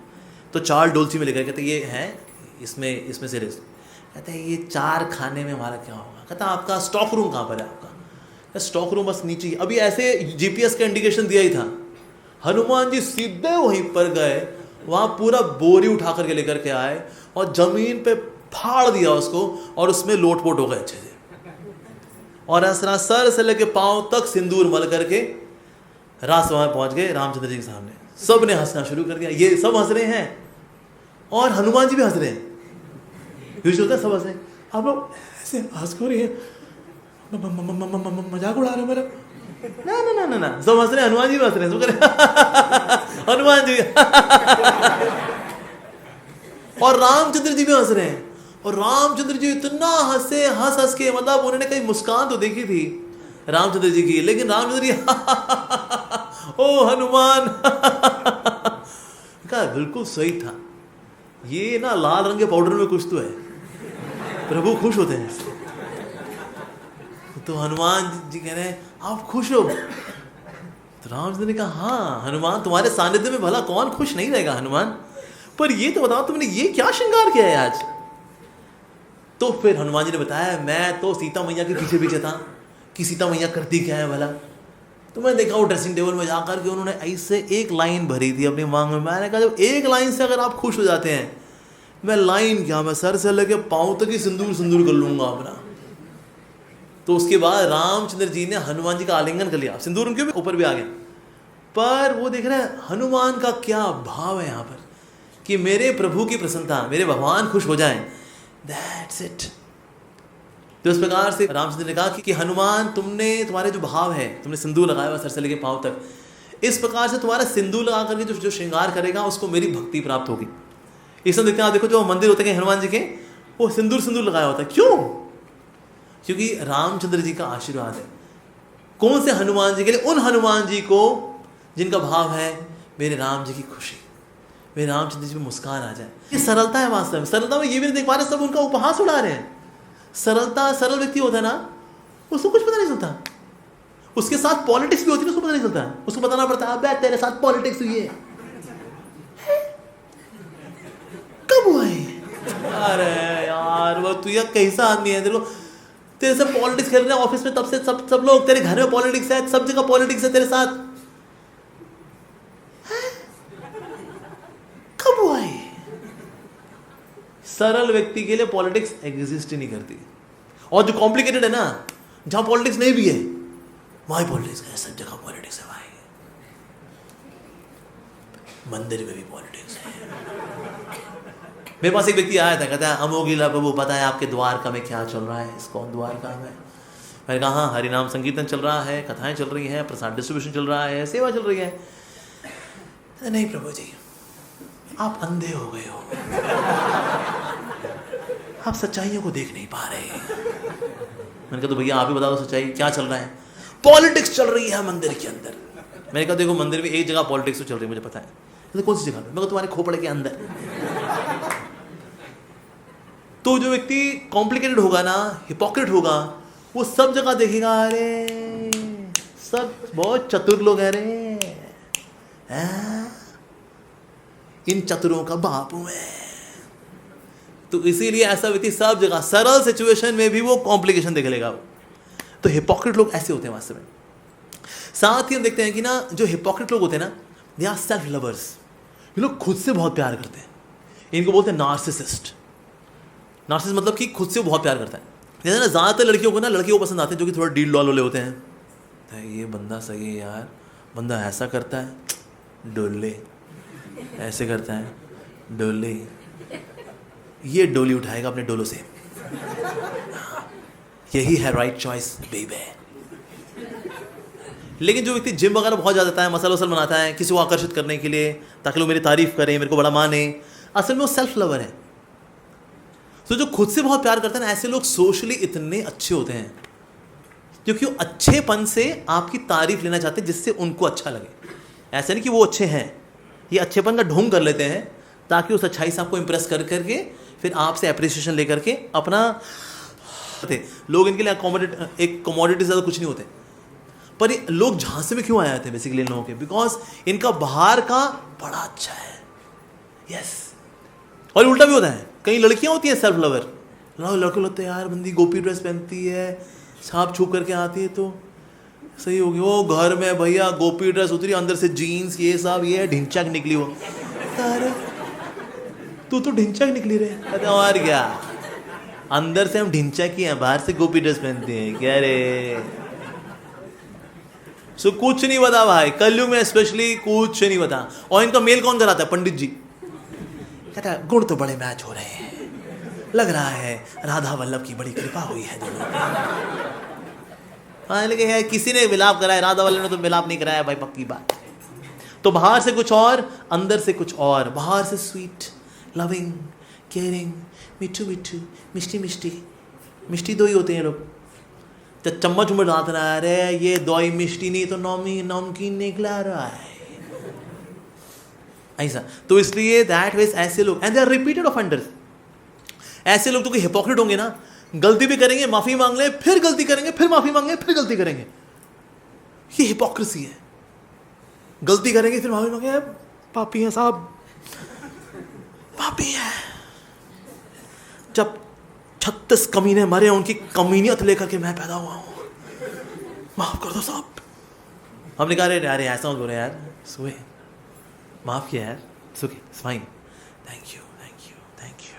तो 4 डोलची में लेकर, कहते ये है इसमें से रेस। कहते हैं ये 4 खाने में हमारा क्या होगा? कहता आपका स्टॉक रूम कहाँ पर है आपका? स्टॉक रूम बस नीचे ही। अभी ऐसे जीपीएस का इंडिकेशन दिया ही था। हनुमान जी सीधे वहीं पर गए, वहाँ पूरा बोरी उठा करके लेकर के आए और जमीन पे फाड़ दिया उसको, और उसमें लोटपोट हो गए अच्छे से। और ऐसा सर से लेके पांव तक सिंदूर मल करके राजसभा में पहुंच गए रामचंद्र जी के सामने। सब ने हंसना शुरू कर दिया। ये सब हंस रहे हैं और हनुमान जी भी हंस रहे हैं। यूज होता है सब हंस रहे हैं, आप लोग ऐसे हंस क्यों रही है? मजाक उड़ा रहे हो मेरा? ना ना ना ना ना, सब हंस रहे, हनुमान जी भी हंस रहे हैं, सब करे हनुमान जी और रामचंद्र जी भी हंस रहे हैं। और रामचंद्र जी इतना हंसे, हंस हंस के, मतलब उन्होंने कहीं मुस्कान तो देखी थी रामचंद्र जी की, लेकिन रामचंद्र जी ओ हनुमान कहा बिल्कुल सही था, ये ना लाल रंग के पाउडर में कुछ तो है, प्रभु खुश होते हैं। तो हनुमान जी कह रहे हैं आप खुश हो? तो रामचंद्र ने कहा हाँ हनुमान, तुम्हारे सानिध्य में भला कौन खुश नहीं रहेगा हनुमान, पर ये तो बताओ तुमने ये क्या श्रृंगार किया है आज? तो फिर हनुमान जी ने बताया मैं तो सीता मैया के पीछे पीछे था कि सीता मैया करती क्या है भला। तो मैं देखा वो ड्रेसिंग टेबल में जाकर के उन्होंने ऐसे एक लाइन भरी थी अपनी मांग में। मैंने कहा जब एक लाइन से अगर आप खुश हो जाते हैं, मैं लाइन क्या, मैं सर से लेके पाँव तक ही सिंदूर कर लूंगा अपना। तो उसके बाद रामचंद्र जी ने हनुमान जी का आलिंगन कर लिया, सिंदूर उनके ऊपर भी आ गया। पर वो देख रहे हैं हनुमान का क्या भाव है यहाँ पर कि मेरे प्रभु की प्रसन्नता, मेरे भगवान खुश हो जाएं, दैट्स इट। तो इस प्रकार से रामचंद्र ने कहा कि हनुमान तुम्हारे जो भाव है, तुमने सिंदूर लगाया हुआ सर से लेके पाँव तक, इस प्रकार से तुम्हारा सिंदूर लगा करके जो श्रृंगार करेगा उसको मेरी भक्ति प्राप्त होगी। इसमें देखते हैं, देखो जो मंदिर होते हैं हनुमान जी के, वो सिंदूर लगाया होता है, क्यों? क्योंकि रामचंद्र जी का आशीर्वाद है। कौन से हनुमान जी के लिए? उन हनुमान जी को जिनका भाव है मेरे राम जी की खुशी, मेरे रामचंद्र जी में मुस्कान आ जाए। ये सरलता है वास्तव में। सरलता में ये भी नहीं देख पा रहे, सब उनका उपहास उड़ा रहे हैं। सरलता, सरल व्यक्ति होता है ना, उसको कुछ पता नहीं चलता। उसके साथ पॉलिटिक्स भी होती है, उसको पता नहीं चलता। उसको बताना पड़ता है अबे तेरे साथ पॉलिटिक्स हुई है, कब हुआ है? अरे यार वो तू यार कैसा आदमी है, तेरे को तेरे से पॉलिटिक्स खेल रहे हैं ऑफिस में, तब से सब लोग, तेरे घर में पॉलिटिक्स है, सब जगह पॉलिटिक्स है तेरे साथ, कब हुआ है? सरल व्यक्ति के लिए पॉलिटिक्स एग्जिस्ट ही नहीं करती। और जो कॉम्प्लिकेटेड है ना, जहां पॉलिटिक्स नहीं भी है वहां पॉलिटिक्स है, सब जगह पॉलिटिक्स है भाई। मंदिर में भी पॉलिटिक्स है। मेरे पास एक व्यक्ति आया था, कहता है अमोगिला प्रभु पता है आपके द्वारका में क्या चल रहा है? इस्कॉन द्वारका में। मैंने कहा हाँ, हरिनाम संकीर्तन चल रहा है, कथाएं चल रही हैं, प्रसाद डिस्ट्रीब्यूशन चल रहा है, सेवा चल रही है। नहीं प्रभु जी, आप अंधे हो गए हो, आप सच्चाइयों को देख नहीं पा रहे। मैंने कहा तो भैया आप ही बता दो सच्चाई क्या चल रहा है? पॉलिटिक्स चल रही है मंदिर के अंदर। मैंने कहा देखो मंदिर में एक जगह पॉलिटिक्स तो चल रही है, मुझे पता है, तो कौन सी जगह? मैं कहा तुम्हारे खोपड़े के अंदर। तो जो व्यक्ति कॉम्प्लिकेटेड होगा ना, हिपोक्रेट होगा, वो सब जगह देखेगा अरे सब बहुत चतुर लोग हैं रे, इन चतुरों का बाप हूं मैं। तो इसीलिए ऐसा व्यक्ति सब जगह सरल सिचुएशन में भी वो कॉम्प्लिकेशन देख लेगा। तो हिपोक्रेट लोग ऐसे होते हैं वास्तव में। साथ ही हम देखते हैं कि ना जो हिपोक्रेट लोग होते हैं ना, दे आर सेल्फ लवर्स। ये लोग खुद से बहुत प्यार करते हैं, इनको बोलते हैं नार्सिसिस्ट। नार्सिसिस्ट मतलब कि खुद से वो बहुत प्यार करता है। जैसे ना ज़्यादातर लड़कियों को ना लड़कियों को पसंद आते हैं जो कि थोड़ा डील डॉल वाले होते हैं। तो ये बंदा सही है यार, बंदा ऐसा करता है डोले, ऐसे करता है डोले, ये डोली उठाएगा अपने डोलों से, यही है राइट चॉइस बेबी। लेकिन जो व्यक्ति जिम वगैरह बहुत ज़्यादा जाता है, मसाला वसल बनाता है किसी को आकर्षित करने के लिए, ताकि लोग मेरी तारीफ करें, मेरे को बड़ा माने, असल में वो सेल्फ लवर है। तो जो खुद से बहुत प्यार करते हैं ना, ऐसे लोग सोशली इतने अच्छे होते हैं क्योंकि वो अच्छेपन से आपकी तारीफ लेना चाहते हैं जिससे उनको अच्छा लगे। ऐसे नहीं कि वो अच्छे हैं, ये अच्छेपन का ढोंग कर लेते हैं ताकि उस अच्छाई से आपको इंप्रेस कर करके फिर आपसे अप्रिसिएशन लेकर के अपना लोग इनके लिए एक कमोडिटी ज़्यादा कुछ नहीं होते। पर ये लोग झांसे में क्यों आए थे बेसिकली इन लोगों के? बिकॉज इनका बाहर का बड़ा अच्छा है, यस। और उल्टा भी होता है, कई लड़कियां होती हैं सेल्फ लवर, लड़के लगते हैं यार बंदी गोपी ड्रेस पहनती है, छाप छूप करके आती है तो सही होगी। वो घर में भैया गोपी ड्रेस उतरी, अंदर से जीन्स, ये सब, ये ढिंचक निकली वो। अरे तू तो ढिंचक निकली रे। अरे और क्या, अंदर से हम ढिंचक ही हैं, बाहर से गोपी ड्रेस पहनते हैं क्या रे? सो कुछ नहीं बता भाई, कलयुग में स्पेशली कुछ नहीं बता। और इनका मेल कौन कराता है? पंडित जी। कहता है गुण तो बड़े मैच हो रहे हैं, लग रहा है राधा वल्लभ की बड़ी कृपा हुई है दोनों। लेकिन है किसी ने मिलाप कराया, राधा वाले ने तो मिलाप नहीं कराया भाई, पक्की बात। तो बाहर से कुछ और, अंदर से कुछ और। बाहर से स्वीट, लविंग, केयरिंग, मिठू मिठू, मिष्टी मिष्टी, मिष्टी दो ही होते हैं लोग। तो चम्मच उम्मच हाथ रहा, अरे ये दवाई मिष्टी नहीं तो नमकीन निकला रहा है ऐसा। तो इसलिए दैट वेज ऐसे लोग, and they are repeated offenders. ऐसे लोग तो कोई हिपोक्रेट होंगे ना, गलती भी करेंगे माफी मांग ले, फिर गलती करेंगे, फिर माफी मांगे, फिर गलती करेंगे। ये हिपोक्रेसी है। गलती करेंगे फिर माफी मांगे, पापी है साहब, पापी है। जब 36 कमीने मरे, उनकी कमीनियत लेकर के मैं पैदा हुआ हूं, माफ कर दो साहब। हमने कहा अरे ऐसा मत बोलो यार, सुए माफ किया यार, सुखी fine, thank you thank you thank you.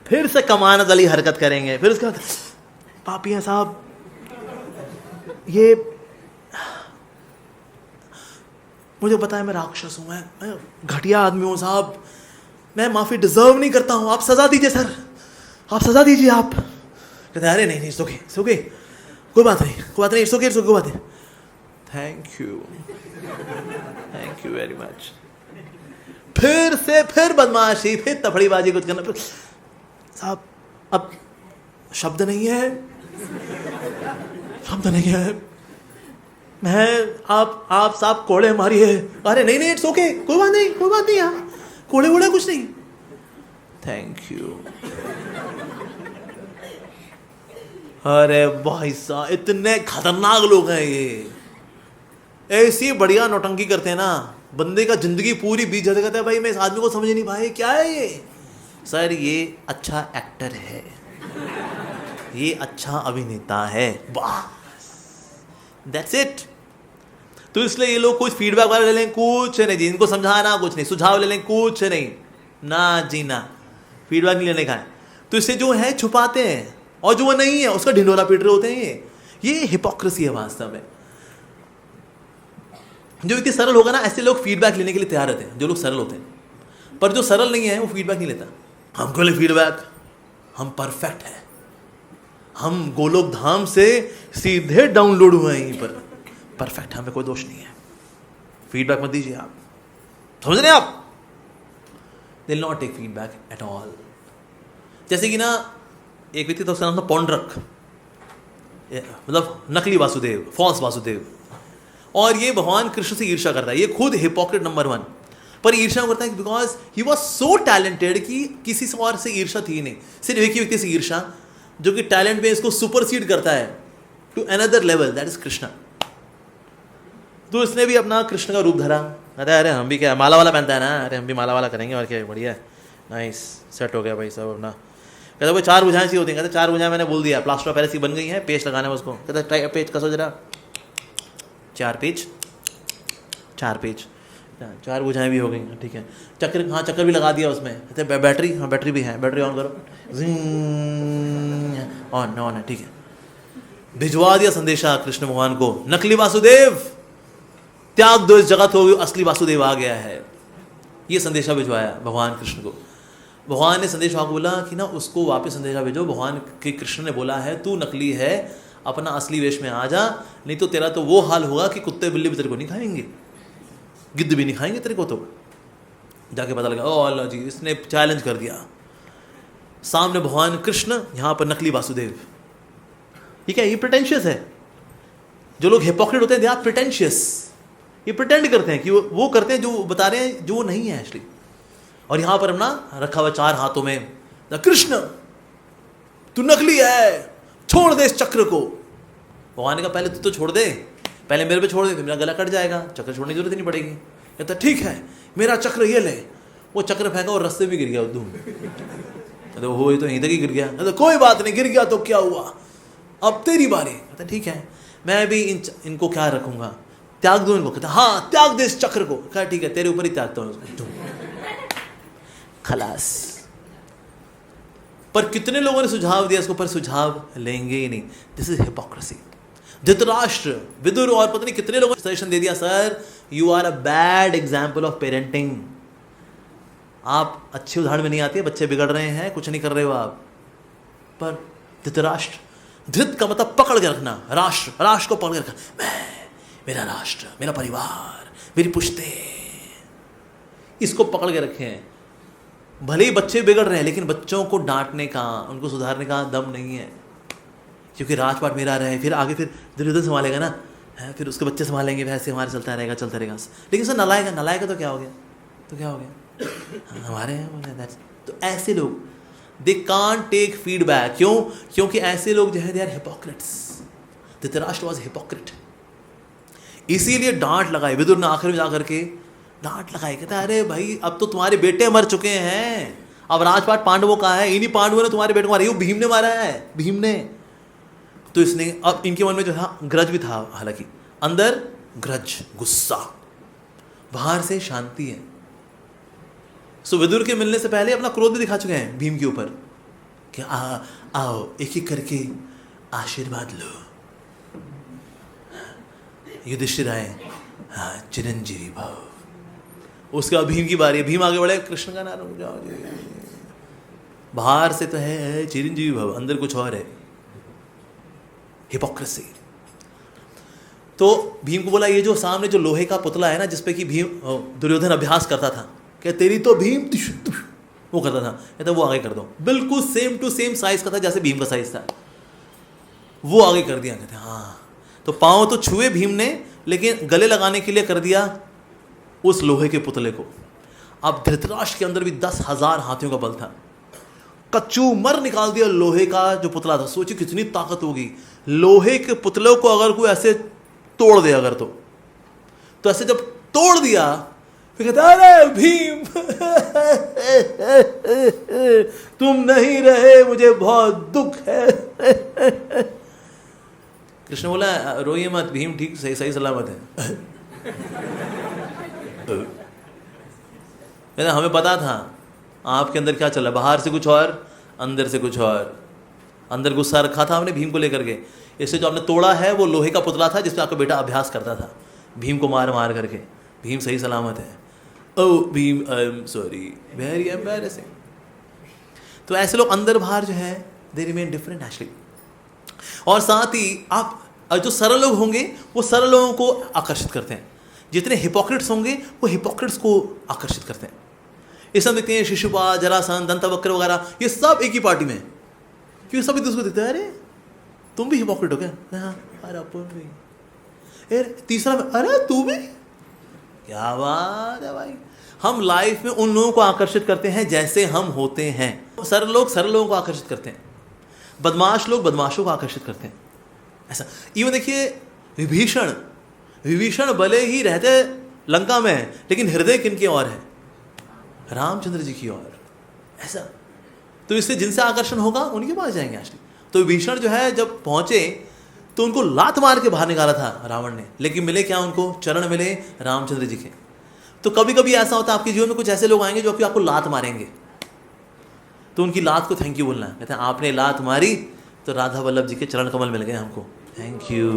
फिर से कमानत वाली हरकत करेंगे, फिर उसके बाद पापी हैं साहब, ये मुझे पता है मैं राक्षस हूं, मैं घटिया आदमी हूं साहब, मैं माफी डिजर्व नहीं करता हूं, आप सजा दीजिए सर, आप सजा दीजिए आप। कहते अरे नहीं इट्स ओके, इट्स ओके, कोई बात नहीं, कोई बात नहीं, इट्स ओके, इट्स ओके, कोई बात नहीं, थैंक यू वेरी मच। फिर बदमाशी, फिर तफड़ीबाजी कुछ करना, फिर साहब अब शब्द नहीं है, शब्द नहीं है, मैं आप साहब कोड़े मारिए। अरे नहीं इट्स ओके, कोई बात नहीं, कोई बात नहीं, यहाँ कोड़े वोड़े कुछ नहीं, थैंक यू। अरे भाई साहब इतने खतरनाक लोग हैं ये, ऐसी बढ़िया नौटंकी करते हैं ना, बंदे का जिंदगी पूरी बीत जाते, कहते हैं भाई मैं इस आदमी को समझ नहीं पाए क्या है ये। सर ये अच्छा एक्टर है, ये अच्छा अभिनेता है, बस दैट्स इट। तो इसलिए ये लोग कुछ फीडबैक वाले ले लें, कुछ नहीं जी, इनको समझाना कुछ नहीं, सुझाव ले लें कुछ नहीं, ना जी ना, फीडबैक नहीं लेने का है। तो इससे जो है छुपाते हैं, और जो वो नहीं है उसका ढिंडोरा पीट रहे होते हैं। ये हिपोक्रेसी है वास्तव में। जो व्यक्ति सरल होगा ना, ऐसे लोग फीडबैक लेने के लिए तैयार रहते हैं, जो लोग सरल होते हैं। पर जो सरल नहीं है वो फीडबैक नहीं लेता। हमको ले फीडबैक, हम परफेक्ट है, हम गोलोक धाम से सीधे डाउनलोड हुए हैं यहीं पर, परफेक्ट, हमें कोई दोष नहीं है, फीडबैक मत दीजिए आप, समझ रहे हैं आप। They will not take feedback at all. जैसे कि ना एक व्यक्ति था, उसका नाम था पौंड्रक, मतलब नकली वासुदेव, फॉल्स वासुदेव, और ये भगवान कृष्ण से ईर्ष्या करता है। ये खुद हिपोक्रेट नंबर 1, पर ईर्ष्या करता है because he was so talented कि किसी से और से ईर्ष्या थी नहीं, सिर्फ एक ही व्यक्ति से ईर्ष्या, जो कि टैलेंट में इसको सुपरसीड करता है to another level, that is Krishna. तो इसने भी अपना कृष्ण का रूप धरा, कहता है अरे हम भी क्या माला वाला पहनता है ना, अरे हम भी माला वाला करेंगे और क्या, बढ़िया नाइस, सेट हो गया भाई सब अपना। कहता भाई 4 भुजाएं सी होती हैं, कहते 4 भुजाएं मैंने बोल दिया, प्लास्टर ऑफ पेरिस की बन गई है, पेस्ट लगाना है उसको। कहता पेज कसो जरा, 4 पेज, 4 पेज, 4 भुजाएं भी हो गई, ठीक है। चक्र, हाँ चक्र भी लगा दिया उसमें। कहते बैटरी, हाँ बैटरी भी है, बैटरी ऑन करो, ऑन है, ठीक है। भिजवा दिया संदेशा कृष्ण भगवान को, नकली वासुदेव त्याग दो इस जगत हो, असली वासुदेव आ गया है। ये संदेशा भिजवाया भगवान कृष्ण को। भगवान ने संदेश को बोला कि ना उसको वापस संदेशा भेजो, भगवान के कृष्ण ने बोला है तू नकली है, अपना असली वेश में आ जा, नहीं तो तेरा तो वो हाल होगा कि कुत्ते बिल्ली भी तेरे को नहीं खाएंगे, गिद्ध भी नहीं खाएंगे तेरे को। तो जाके पता लगा, ओ अल्लाह जी, इसने चैलेंज कर दिया। सामने भगवान कृष्ण, यहाँ पर नकली वासुदेव। ये क्या, ये प्रिटेंशियस है। जो लोग हिपोक्रेट होते हैं दे आर प्रिटेंशियस, ये प्रिटेंड करते हैं कि वो करते हैं जो बता रहे हैं, जो वो नहीं है एक्चुअली। और यहाँ पर अपना रखा हुआ 4 हाथों में, कृष्ण तू नकली है, छोड़ दे इस चक्र को। भगवान ने कहा पहले तू तो छोड़ दे, पहले मेरे पे छोड़ दे, मेरा गला कट जाएगा, चक्र छोड़ने की जरूरत नहीं पड़ेगी। कहता ठीक है मेरा चक्र ये ले। वो चक्र फेंका और रस्ते में गिर गया धूम। तो वो तो यहीं तक ही गिर गया। कहता कोई बात नहीं, गिर गया तो क्या हुआ, अब तेरी बारी। कहता ठीक है, मैं भी इनको क्या रखूंगा, त्याग दो इनको। कहता हाँ त्याग दे इस चक्र को। कहा ठीक है तेरे ऊपर ही त्यागता हूँ इसको, खलास। पर कितने लोगों ने सुझाव दिया इसको, पर सुझाव लेंगे ही नहीं। This is hypocrisy. Dhritarashtra, Vidur और पता नहीं कितने लोगों ने सजेशन दे दिया, sir you are a bad example of parenting, आप अच्छे उदाहरण में नहीं आती है, बच्चे बिगड़ रहे हैं, कुछ नहीं कर रहे हो आप। पर धृतराष्ट्र, धृत का मतलब पकड़ के रखना, राष्ट्र, राष्ट्र को पकड़ के रखना, मैं, मेरा राष्ट्र, मेरा परिवार, मेरी पुश्ते, इसको पकड़ के रखे हैं। भले ही बच्चे बिगड़ रहे हैं, लेकिन बच्चों को डांटने का, उनको सुधारने का दम नहीं है, क्योंकि राजपाट मेरा रहे, फिर आगे फिर दुर्योधन संभालेगा ना, है, फिर उसके बच्चे संभालेंगे, वैसे हमारे चलता रहेगा चलता रहेगा। लेकिन सर नलायक, नलायक तो क्या हो गया, तो क्या हो गया, हमारे हैं। तो ऐसे लोग दे कांट टेक फीडबैक। क्यों? क्योंकि ऐसे लोग जो है they are hypocrites. Dhritarashtra was hypocrite, इसीलिए डांट लगाई विदुर ने आखिर में जाकर के डांट लगाई। कहता है अरे भाई अब तो तुम्हारे बेटे मर चुके हैं, अब राजपाट पांडवों का है, इन्हीं पांडवों ने तुम्हारे बेटे को मारा, भीम ने मारा है, भीम ने। तो इसने अब इनके मन में जो था ग्रज भी था, हालांकि अंदर ग्रज, गुस्सा, बाहर से शांति है। सो विदुर के मिलने से पहले अपना क्रोध भी दिखा चुके हैं भीम के ऊपर कि आओ एक एक करके आशीर्वाद लो। युधिष्ठिर आए, हाँ चिरंजीवी भव। उसके बाद भीम की बारी है, भीम आगे बढ़े, कृष्ण का नाम हो जाओ जी। बाहर से तो है चिरंजीवी भव, अंदर कुछ और है, हिपोक्रेसी। तो भीम को बोला ये जो सामने जो लोहे का पुतला है ना, जिसपे कि भीम दुर्योधन अभ्यास करता था, क्या तेरी तो भीम वो करता था, कहता वो आगे कर दो। बिल्कुल सेम टू सेम साइज का था जैसे भीम का साइज था, वो आगे कर दिया। कहते हाँ, तो पांव तो छुए भीम ने, लेकिन गले लगाने के लिए कर दिया उस लोहे के पुतले को। अब धृतराष्ट्र के अंदर भी 10,000 हाथियों का बल था, कचूमर निकाल दिया लोहे का जो पुतला था। सोचिए कितनी ताकत होगी, लोहे के पुतले को अगर कोई ऐसे तोड़ दे, अगर तो ऐसे जब तोड़ दिया फिर कहता अरे भीम तुम नहीं रहे, मुझे बहुत दुख है। कृष्ण बोला रोइए मत, भीम ठीक सही सही सलामत है। हमें पता था आपके अंदर क्या चल रहा, बाहर से कुछ और, अंदर से कुछ और। अंदर गुस्सा रखा था हमने भीम को लेकर के, इससे जो आपने तोड़ा है वो लोहे का पुतला था जिसमें आपका बेटा अभ्यास करता था, भीम को मार मार करके। भीम सही सलामत है। Oh Bhim I am sorry, very embarrassing. तो ऐसे लोग अंदर बाहर जो है दे रिमेन डिफरेंट एक्चुअली। और साथ ही आप जो सरल लोग होंगे वो सरल लोगों को आकर्षित करते हैं, जितने हिपोक्रेट्स होंगे वो हिपोक्रेट्स को आकर्षित करते हैं। इस सब देखते हैं शिशुपाल, जरासंध, दंतवक्र वगैरह, ये सब एक ही पार्टी में, क्योंकि सब एक दूसरे को देखते हैं अरे तुम भी हिपोक्रेट हो क्या, हाँ अरे अपन भी, अरे तीसरा अरे तू भी, क्या बात है भाई। हम लाइफ में उन लोगों को आकर्षित करते हैं जैसे हम होते हैं। सरल लोग सरल लोगों को आकर्षित करते हैं, बदमाश लोग बदमाशों को आकर्षित करते हैं। ऐसा इवन देखिए विभीषण भले ही रहते लंका में है, लेकिन हृदय किनके और है, रामचंद्र जी की ओर। ऐसा तो इससे जिनसे आकर्षण होगा उनके पास जाएंगे आज। तो विभीषण जो है जब पहुंचे तो उनको लात मार के बाहर निकाला था रावण ने, लेकिन मिले क्या उनको, चरण मिले रामचंद्र जी के। तो कभी कभी ऐसा होता है आपके जीवन में कुछ ऐसे लोग आएंगे जो कि आपको लात मारेंगे, तो उनकी लात को थैंक यू बोलना है। कहते हैं आपने लात मारी तो राधा वल्लभ जी के चरण कमल मिल गए हमको, थैंक यू।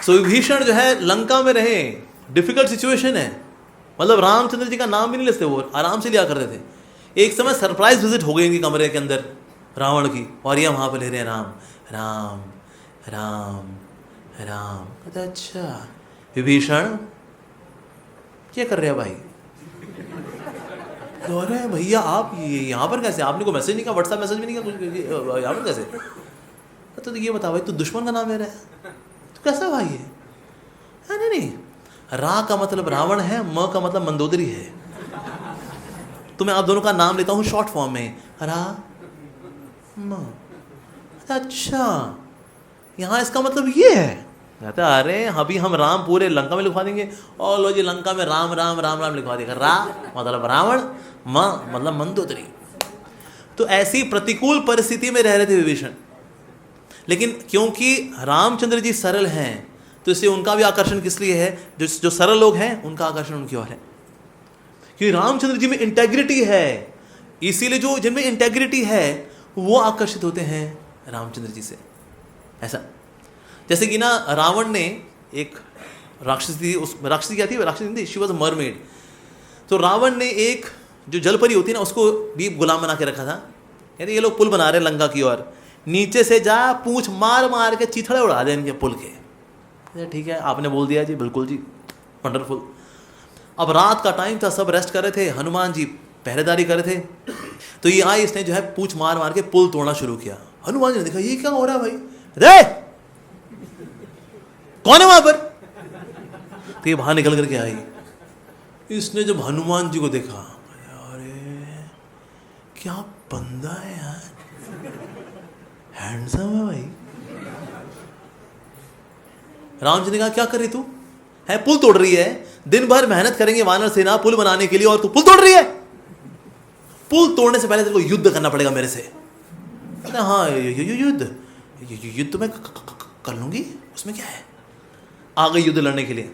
सो विभीषण जो है लंका में रहे, डिफिकल्ट सिचुएशन है, मतलब रामचंद्र जी का नाम भी नहीं लेते, वो आराम से लिया करते थे। एक समय सरप्राइज विजिट हो गई इनके कमरे के अंदर रावण की, और ये वहां पर ले रहे हैं राम राम राम राम। कहते अच्छा विभीषण क्या कर रहे हैं भाई, अरे भैया आप यहाँ पर कैसे, आपने कोई मैसेज नहीं किया, व्हाट्सएप मैसेज भी नहीं किया, कुछ यहाँ पर कैसे। तो ये बता भाई तू दुश्मन का नाम ले रहा है, तो कैसा भाई है। नहीं नहीं, रा का मतलब रावण है, म का मतलब मंदोदरी है, तो मैं आप दोनों का नाम लेता हूँ शॉर्ट फॉर्म में, रा म। अच्छा यहाँ इसका मतलब ये है। कहता अरे अभी हम राम पूरे लंका में लिखवा देंगे, और लो जी लंका में राम राम राम राम लिखवा देगा। रा मतलब रावण, म मतलब मंदोदरी। तो ऐसी प्रतिकूल परिस्थिति में रह रहे थे विभीषण, लेकिन क्योंकि रामचंद्र जी सरल हैं तो इससे उनका भी आकर्षण किस लिए है, जो सरल लोग हैं उनका आकर्षण उनकी ओर है, क्योंकि रामचंद्र जी में इंटेग्रिटी है, इसीलिए जो जिनमें इंटेग्रिटी है वो आकर्षित होते हैं रामचंद्र जी से। ऐसा जैसे कि ना रावण ने एक राक्षसी थी, उस राक्षसी क्या थी, राक्षसी थी, शी वॉज अ मरमेड। तो रावण ने एक जो जलपरी होती है ना उसको भी गुलाम बना के रखा था, कहते ये लोग पुल बना रहे हैं लंका की ओर, नीचे से जा पूंछ मार मार के चीथड़े उड़ा दे इनके पुल के। ठीक है आपने बोल दिया जी, बिल्कुल जी, वंडरफुल। अब रात का टाइम था, सब रेस्ट कर रहे थे, हनुमान जी पहरेदारी कर रहे थे। तो ये आई, इसने जो है पूंछ मार मार के पुल तोड़ना शुरू किया। हनुमान जी ने देखा ये क्या हो रहा है भाई, रे कौन है वहां पर? तो ये बाहर निकल करके आई। इसने जब हनुमान जी को देखा, अरे क्या बंदा है यार, हैंडसम है भाई। राम जी ने कहा क्या कर रही तू है, पुल तोड़ रही है, दिन भर मेहनत करेंगे वानर सेना पुल बनाने के लिए और तू पुल तोड़ रही है? पुल तोड़ने से पहले तेरे को युद्ध करना पड़ेगा मेरे से। हाँ युद्ध तो मैं कर लूंगी, उसमें क्या है। आ गई युद्ध लड़ने के लिए।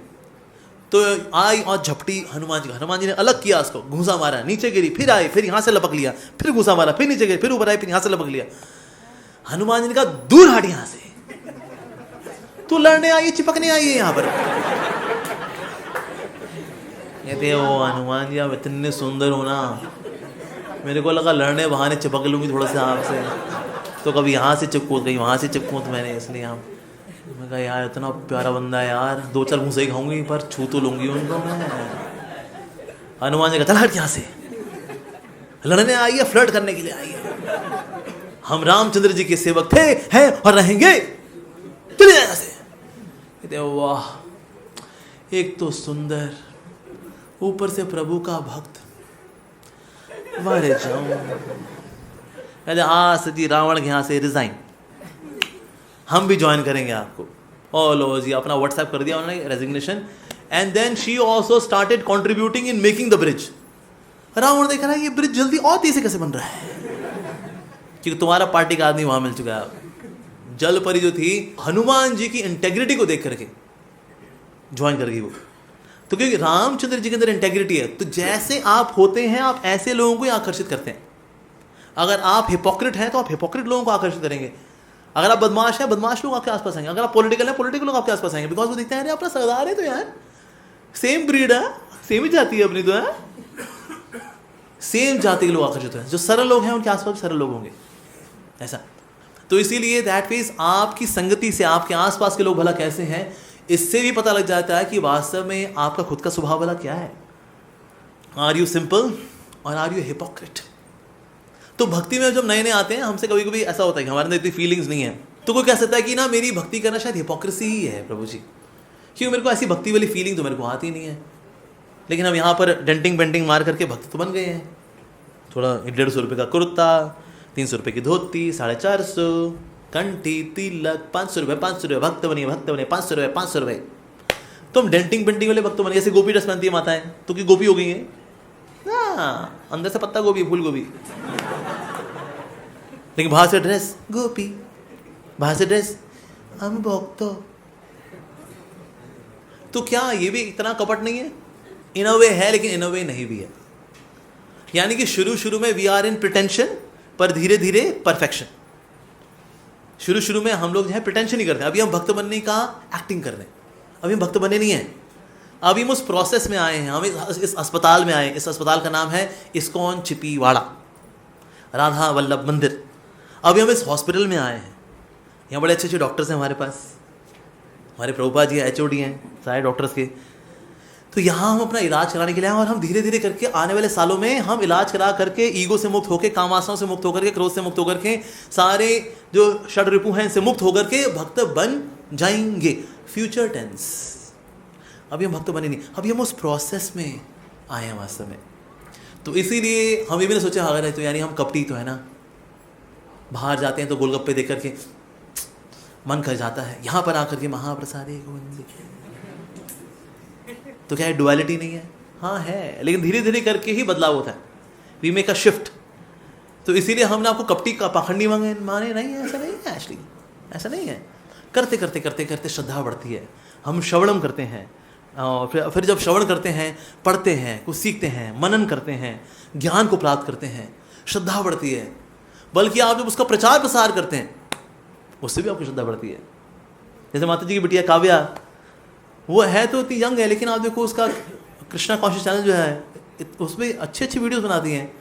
तो आई और झपटी हनुमान जी। हनुमान जी ने अलग किया, उसको घूसा मारा, नीचे गिरी, फिर आई, फिर यहां से लपक लिया, फिर घूसा मारा, फिर नीचे गिरी, फिर ऊपर आई, फिर यहां से लपक लिया। हनुमान जी ने कहा दूर हट यहां से, तू लड़ने आई चिपकने आई है यहां पर। कहते ओ हनुमान जी आप इतने सुंदर हो ना, मेरे को लगा लड़ने बहाने चिपक लूंगी थोड़ा सा आपसे, तो कभी यहाँ से चिपकूँ कहीं वहाँ से चिपकूँ, तो मैंने इसलिए आप, मैं कहा यार इतना प्यारा बंदा है यार, 2-4 घूसे ही खाऊंगी पर छू तो लूंगी उनको मैं। हनुमान जी का चल हट यहाँ से, लड़ने आई है, फ्लर्ट करने के लिए आई है, हम रामचंद्र जी के सेवक थे, हैं और रहेंगे, चले जाए यहाँ से। कहते वाह, एक तो सुंदर, ऊपर से प्रभु का भक्त, मारे जाऊं। कहते आज जी रावण के यहाँ से रिजाइन, हम भी ज्वाइन करेंगे आपको। ओ लो जी, अपना व्हाट्सएप कर दिया उन्होंने resignation. And then she also started contributing in making the bridge. Ravan देख रहा है ये ब्रिज जल्दी और तेजी कैसे बन रहा है, क्योंकि तुम्हारा पार्टी का आदमी वहां मिल चुका है। जल परी जो थी, हनुमान जी की इंटेग्रिटी को देख करके ज्वाइन कर गई वो। तो क्योंकि रामचंद्र जी के अंदर इंटेग्रिटी है, तो जैसे आप होते हैं आप ऐसे लोगों को आकर्षित करते हैं। अगर आप हिपोक्रेट हैं तो आप हिपोक्रेट लोगों को आकर्षित करेंगे। अगर आप बदमाश हैं, बदमाश लोग आपके आसपास आएंगे। अगर आप पॉलिटिकल हैं, पॉलिटिकल लोग आपके आसपास आएंगे, बिकॉज वो देखते हैं अरे अपना सरदार है तो यार सेम ब्रीड है, सेम ही जाति है अपनी, तो है सेम जाति के लोग आकर्षित हैं। जो सरल लोग हैं उनके आसपास सरल लोग होंगे, ऐसा। तो इसीलिए दैट मीन्स आपकी संगति से आपके आसपास के लोग भला कैसे हैं, इससे भी पता लग जाता है कि वास्तव में आपका खुद का स्वभाव भला क्या है। आर यू सिंपल और आर यू हिपोक्रेट। तो भक्ति में जब नए नए आते हैं, हमसे कभी कभी ऐसा होता है कि हमारे अंदर इतनी फीलिंग्स नहीं है, तो कोई कह सकता है कि ना मेरी भक्ति करना शायद हिपोक्रेसी ही है प्रभु जी, क्योंकि मेरे को ऐसी भक्ति वाली फीलिंग तो मेरे को आती नहीं है। लेकिन हम यहाँ पर डेंटिंग पेंटिंग मार करके भक्त तो बन गए हैं। थोड़ा 150 रुपये का कुर्ता, 300 रुपये की धोती, 450, कंठी, तिलक, 500 रुपये, 500 रुपये, भक्त बनिए 500 रुपये, 500 रुपये। तो हम डेंटिंग पेंटिंग वाले भक्त बने। जैसे गोपी ड्रेस पहनती है माताएं, तो कि गोपी हो गई है ना, अंदर से पत्ता गोभी, फूल गोभी, लेकिन बाहर से ड्रेस गोपी, बाहर से ड्रेस हम भक्त। तो क्या ये भी इतना कपट नहीं है? इन अ वे है, लेकिन इन अ वे नहीं भी है। यानी कि शुरू शुरू में वी आर इन प्रिटेंशन, पर धीरे धीरे परफेक्शन। शुरू शुरू में हम लोग जो है प्रिटेंशन ही करते हैं। अभी हम भक्त बनने का एक्टिंग कर रहे हैं, अभी हम भक्त बने नहीं हैं। अभी हम उस प्रोसेस में आए हैं, हम इस अस्पताल में आए। इस अस्पताल का नाम है इस्कॉन चिपीवाड़ा राधा वल्लभ मंदिर। अभी हम इस हॉस्पिटल में आए हैं। यहाँ बड़े अच्छे अच्छे डॉक्टर्स हैं हमारे पास, हमारे प्रभुपाद जी HOD हैं सारे डॉक्टर्स के। तो यहाँ हम अपना इलाज कराने के लिए आए, और हम धीरे धीरे करके आने वाले सालों में हम इलाज करा करके ईगो से मुक्त होकर, कामवासनाओं से मुक्त होकर के, क्रोध से मुक्त होकर के, सारे जो षड रिपु हैं इनसे मुक्त होकर के भक्त बन जाएंगे। Future tense. अभी हम भक्त बने नहीं, अभी हम उस प्रोसेस में आए हैं वास्तव में। तो इसीलिए हम ये भी नहीं सोचा अगर है तो यानी हम कपटी तो है ना, बाहर जाते हैं तो गोलगप्पे देख करके मन कर जाता है, यहाँ पर आकर के महाप्रसादे गोविंद। तो क्या है, डुअलिटी नहीं है? हाँ है, लेकिन धीरे धीरे करके ही बदलाव होता है। We make a shift. तो इसीलिए हमने आपको कपटी का पाखंडी माने नहीं है, ऐसा नहीं है एक्चुअली, ऐसा नहीं है। करते करते करते करते श्रद्धा बढ़ती है। हम श्रवणम करते हैं, और फिर जब श्रवण करते हैं, पढ़ते हैं, कुछ सीखते हैं, मनन करते हैं, ज्ञान को प्राप्त करते हैं, श्रद्धा बढ़ती है। बल्कि आप जब उसका प्रचार प्रसार करते हैं, उससे भी आपकी श्रद्धा बढ़ती है। जैसे माता जी की बिटिया काव्या, वो है तो इतनी यंग है, लेकिन आप देखो उसका कृष्णा कॉन्शियस चैनल जो है, उसमें अच्छी अच्छी वीडियोस बनाती हैं,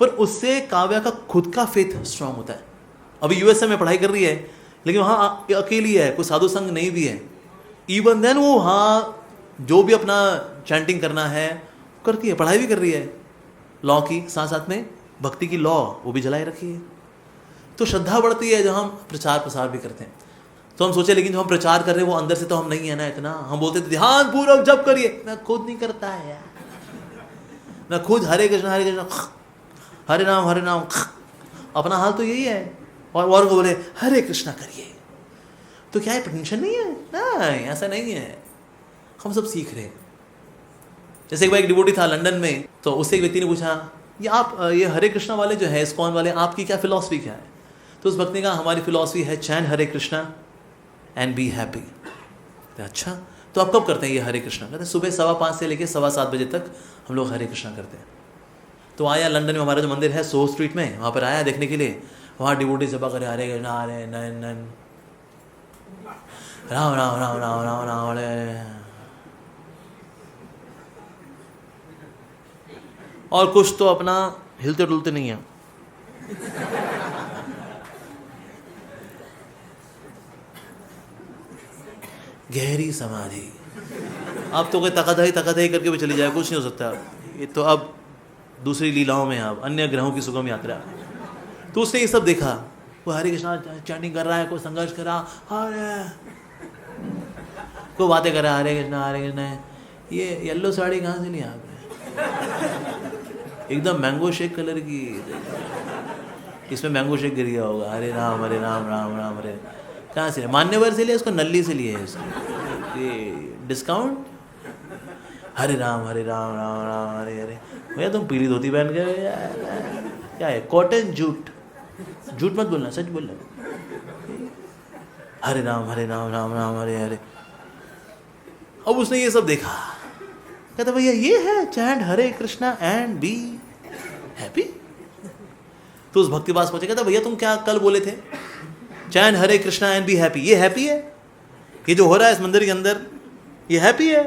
पर उससे काव्या का खुद का फेथ स्ट्रांग होता है। अभी यूएसए में पढ़ाई कर रही है, लेकिन वहाँ अकेली है, कोई साधु संग नहीं भी है। इवन देन वो वहाँ जो भी अपना चैंटिंग करना है करती है, पढ़ाई भी कर रही है लॉ की, साथ साथ में भक्ति की लॉ वो भी जलाए रखी है। तो श्रद्धा बढ़ती है जब हम प्रचार प्रसार भी करते हैं। तो हम सोचे लेकिन जो हम प्रचार कर रहे हैं वो अंदर से तो हम नहीं है ना इतना। हम बोलते थे ध्यान पूर्वक जप करिए, मैं खुद नहीं करता है यार, मैं खुद हरे कृष्ण हरे नाम, अपना हाल तो यही है, और को बोले हरे कृष्णा करिए, तो क्या है टेंशन नहीं है? नहीं, ऐसा नहीं है, हम सब सीख रहे हैं। जैसे एक बार एक डिवोटी था लंदन में, तो उससे एक व्यक्ति ने पूछा ये आप ये हरे कृष्णा वाले जो है इस्कॉन वाले, आपकी क्या फिलॉसफी क्या है? तो उस भक्त ने कहा हमारी फिलॉसफी है chant Hare Krishna and be happy. अच्छा, तो आप कब करते हैं ये हरे कृष्णा? कहते सुबह 5:15 से लेकर 7:15 बजे तक हम लोग हरे कृष्णा करते हैं। तो आया लंदन में हमारा जो मंदिर है सोहो स्ट्रीट में, वहाँ पर आया देखने के लिए। वहाँ डिवोटी जपा करे हरे कृष्णा हरे नन राम राम राम राम राम राम हरे, और कुछ तो अपना हिलते डुलते नहीं है। गहरी समाधि। अब तो कोई तकादही करके भी चली जाए, कुछ नहीं हो सकता। ये तो अब दूसरी लीलाओं में, अब अन्य ग्रहों की सुगम यात्रा। तो उसने ये सब देखा, वो हरे कृष्णा चैंटिंग कर रहा है, कोई संघर्ष कर रहा, कोई बातें कर रहा है हरे कृष्णा। ये येलो साड़ी कहाँ से लिया आपने? एकदम मैंगो शेक कलर की, इसमें मैंगो शेक गिर गया होगा। हरे राम राम राम हरे। कहाँ से मान्यवर से लिया इसको? नल्ली से लिए इसको, ये डिस्काउंट। हरे राम राम राम हरे हरे। भैया तुम पीली धोती पहन के क्या है? कॉटन झूठ मत बोलना, सच बोलना। हरे राम राम राम हरे हरे। अब उसने ये सब देखा, कहता भैया ये है chant Hare Krishna and be happy. तो उस भक्ति पास पहुंचे, कहता भैया तुम क्या कल बोले थे chant Hare Krishna and be happy, ये हैप्पी है? ये जो हो रहा है इस मंदिर के अंदर ये हैप्पी है?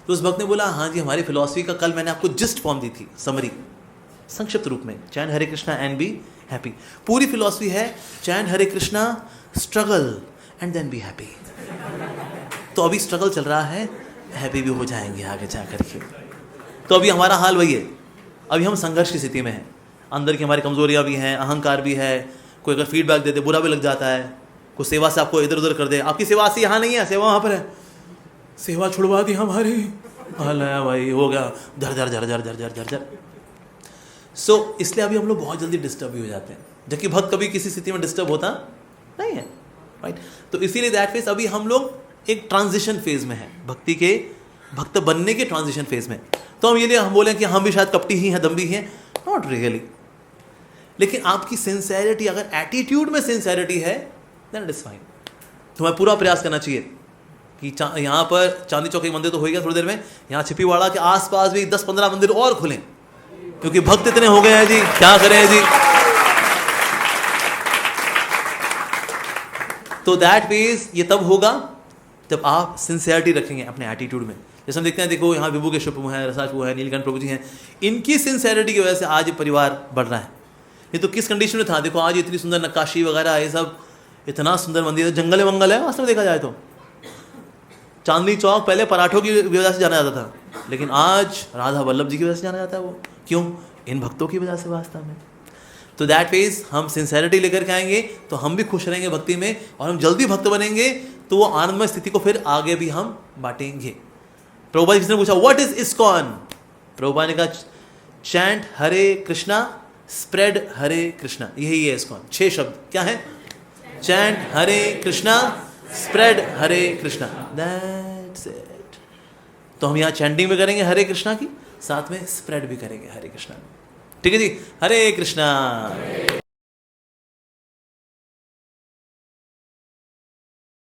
तो उस भक्त ने बोला हाँ जी, हमारी फिलॉसफी का कल मैंने आपको जिस्ट फॉर्म दी थी, समरी संक्षिप्त रूप में, chant Hare Krishna and be happy. पूरी फिलॉसफी है chant Hare Krishna, struggle and then be happy. तो अभी स्ट्रगल चल रहा है, हैप्पी भी हो जाएंगे आगे जा करके। तो अभी हमारा हाल वही है, अभी हम संघर्ष की स्थिति में हैं। अंदर की हमारी कमजोरियां भी हैं, अहंकार भी है। कोई अगर फीडबैक दे दे बुरा भी लग जाता है, कोई सेवा से आपको इधर उधर कर दे, आपकी सेवा से यहाँ नहीं है, सेवा वहाँ पर है, सेवा छुड़वा दी हमारी, अल्लाह भाई हो गया झर झर झर झर झर झर झर झर। सो इसलिए अभी हम लोग बहुत जल्दी डिस्टर्ब भी हो जाते हैं, जबकि भक्त कभी किसी स्थिति में डिस्टर्ब होता नहीं है, राइट। तो इसीलिए दैट फेज अभी हम लोग एक ट्रांजिशन फेज में है, भक्ति के भक्त बनने के ट्रांजिशन फेज में। तो हम बोलें कि हम भी शायद कपटी ही हैं, दम्भी हैं, नॉट रियली। लेकिन आपकी सिंसेरिटी, अगर एटीट्यूड में सिंसेरिटी है देन इट इज फाइन। तुम्हें पूरा प्रयास करना चाहिए कि यहाँ पर चांदी चौक मंदिर तो हो गया थोड़ी देर में, यहाँ छिपीवाड़ा के आसपास भी 10-15 मंदिर और खुलें, क्योंकि भक्त इतने हो गए हैं जी, क्या करें जी। तो दैट फेज ये तब होगा जब आप सिंसियरिटी रखेंगे अपने एटीट्यूड में। जैसे हम देखते हैं, देखो यहाँ विभू के प्रभु हैं, रसाज प्रभु हैं, नीलकंठ प्रभु जी हैं, इनकी सिंसियरिटी की वजह से आज ये परिवार बढ़ रहा है। ये तो किस कंडीशन में था, देखो आज इतनी सुंदर नक्काशी वगैरह, ये सब इतना सुंदर मंदिर, जंगल मंगल है वास्तव में देखा जाए तो। चांदनी चौक पहले पराठों की वजह से जाना जाता था, लेकिन आज राधा वल्लभ जी की वजह से जाना जाता है। वो क्यों? इन भक्तों की वजह से वास्तव में। तो दैट फेज हम सिंसेरिटी लेकर के आएंगे तो हम भी खुश रहेंगे भक्ति में, और हम जल्दी भक्त बनेंगे तो वो आनंदमय स्थिति को फिर आगे भी हम बांटेंगे। प्रभुपाद जी ने पूछा व्हाट इज इस्कॉन? प्रभुपाद ने कहा चैंट हरे कृष्णा, स्प्रेड हरे कृष्णा, यही है इस्कॉन। 6 शब्द क्या है? Chant Hare Krishna, spread Hare Krishna, that's it. तो हम यहाँ चैंटिंग भी करेंगे हरे कृष्णा की, साथ में स्प्रेड भी करेंगे हरे कृष्णा। ठीक है जी, हरे कृष्णा।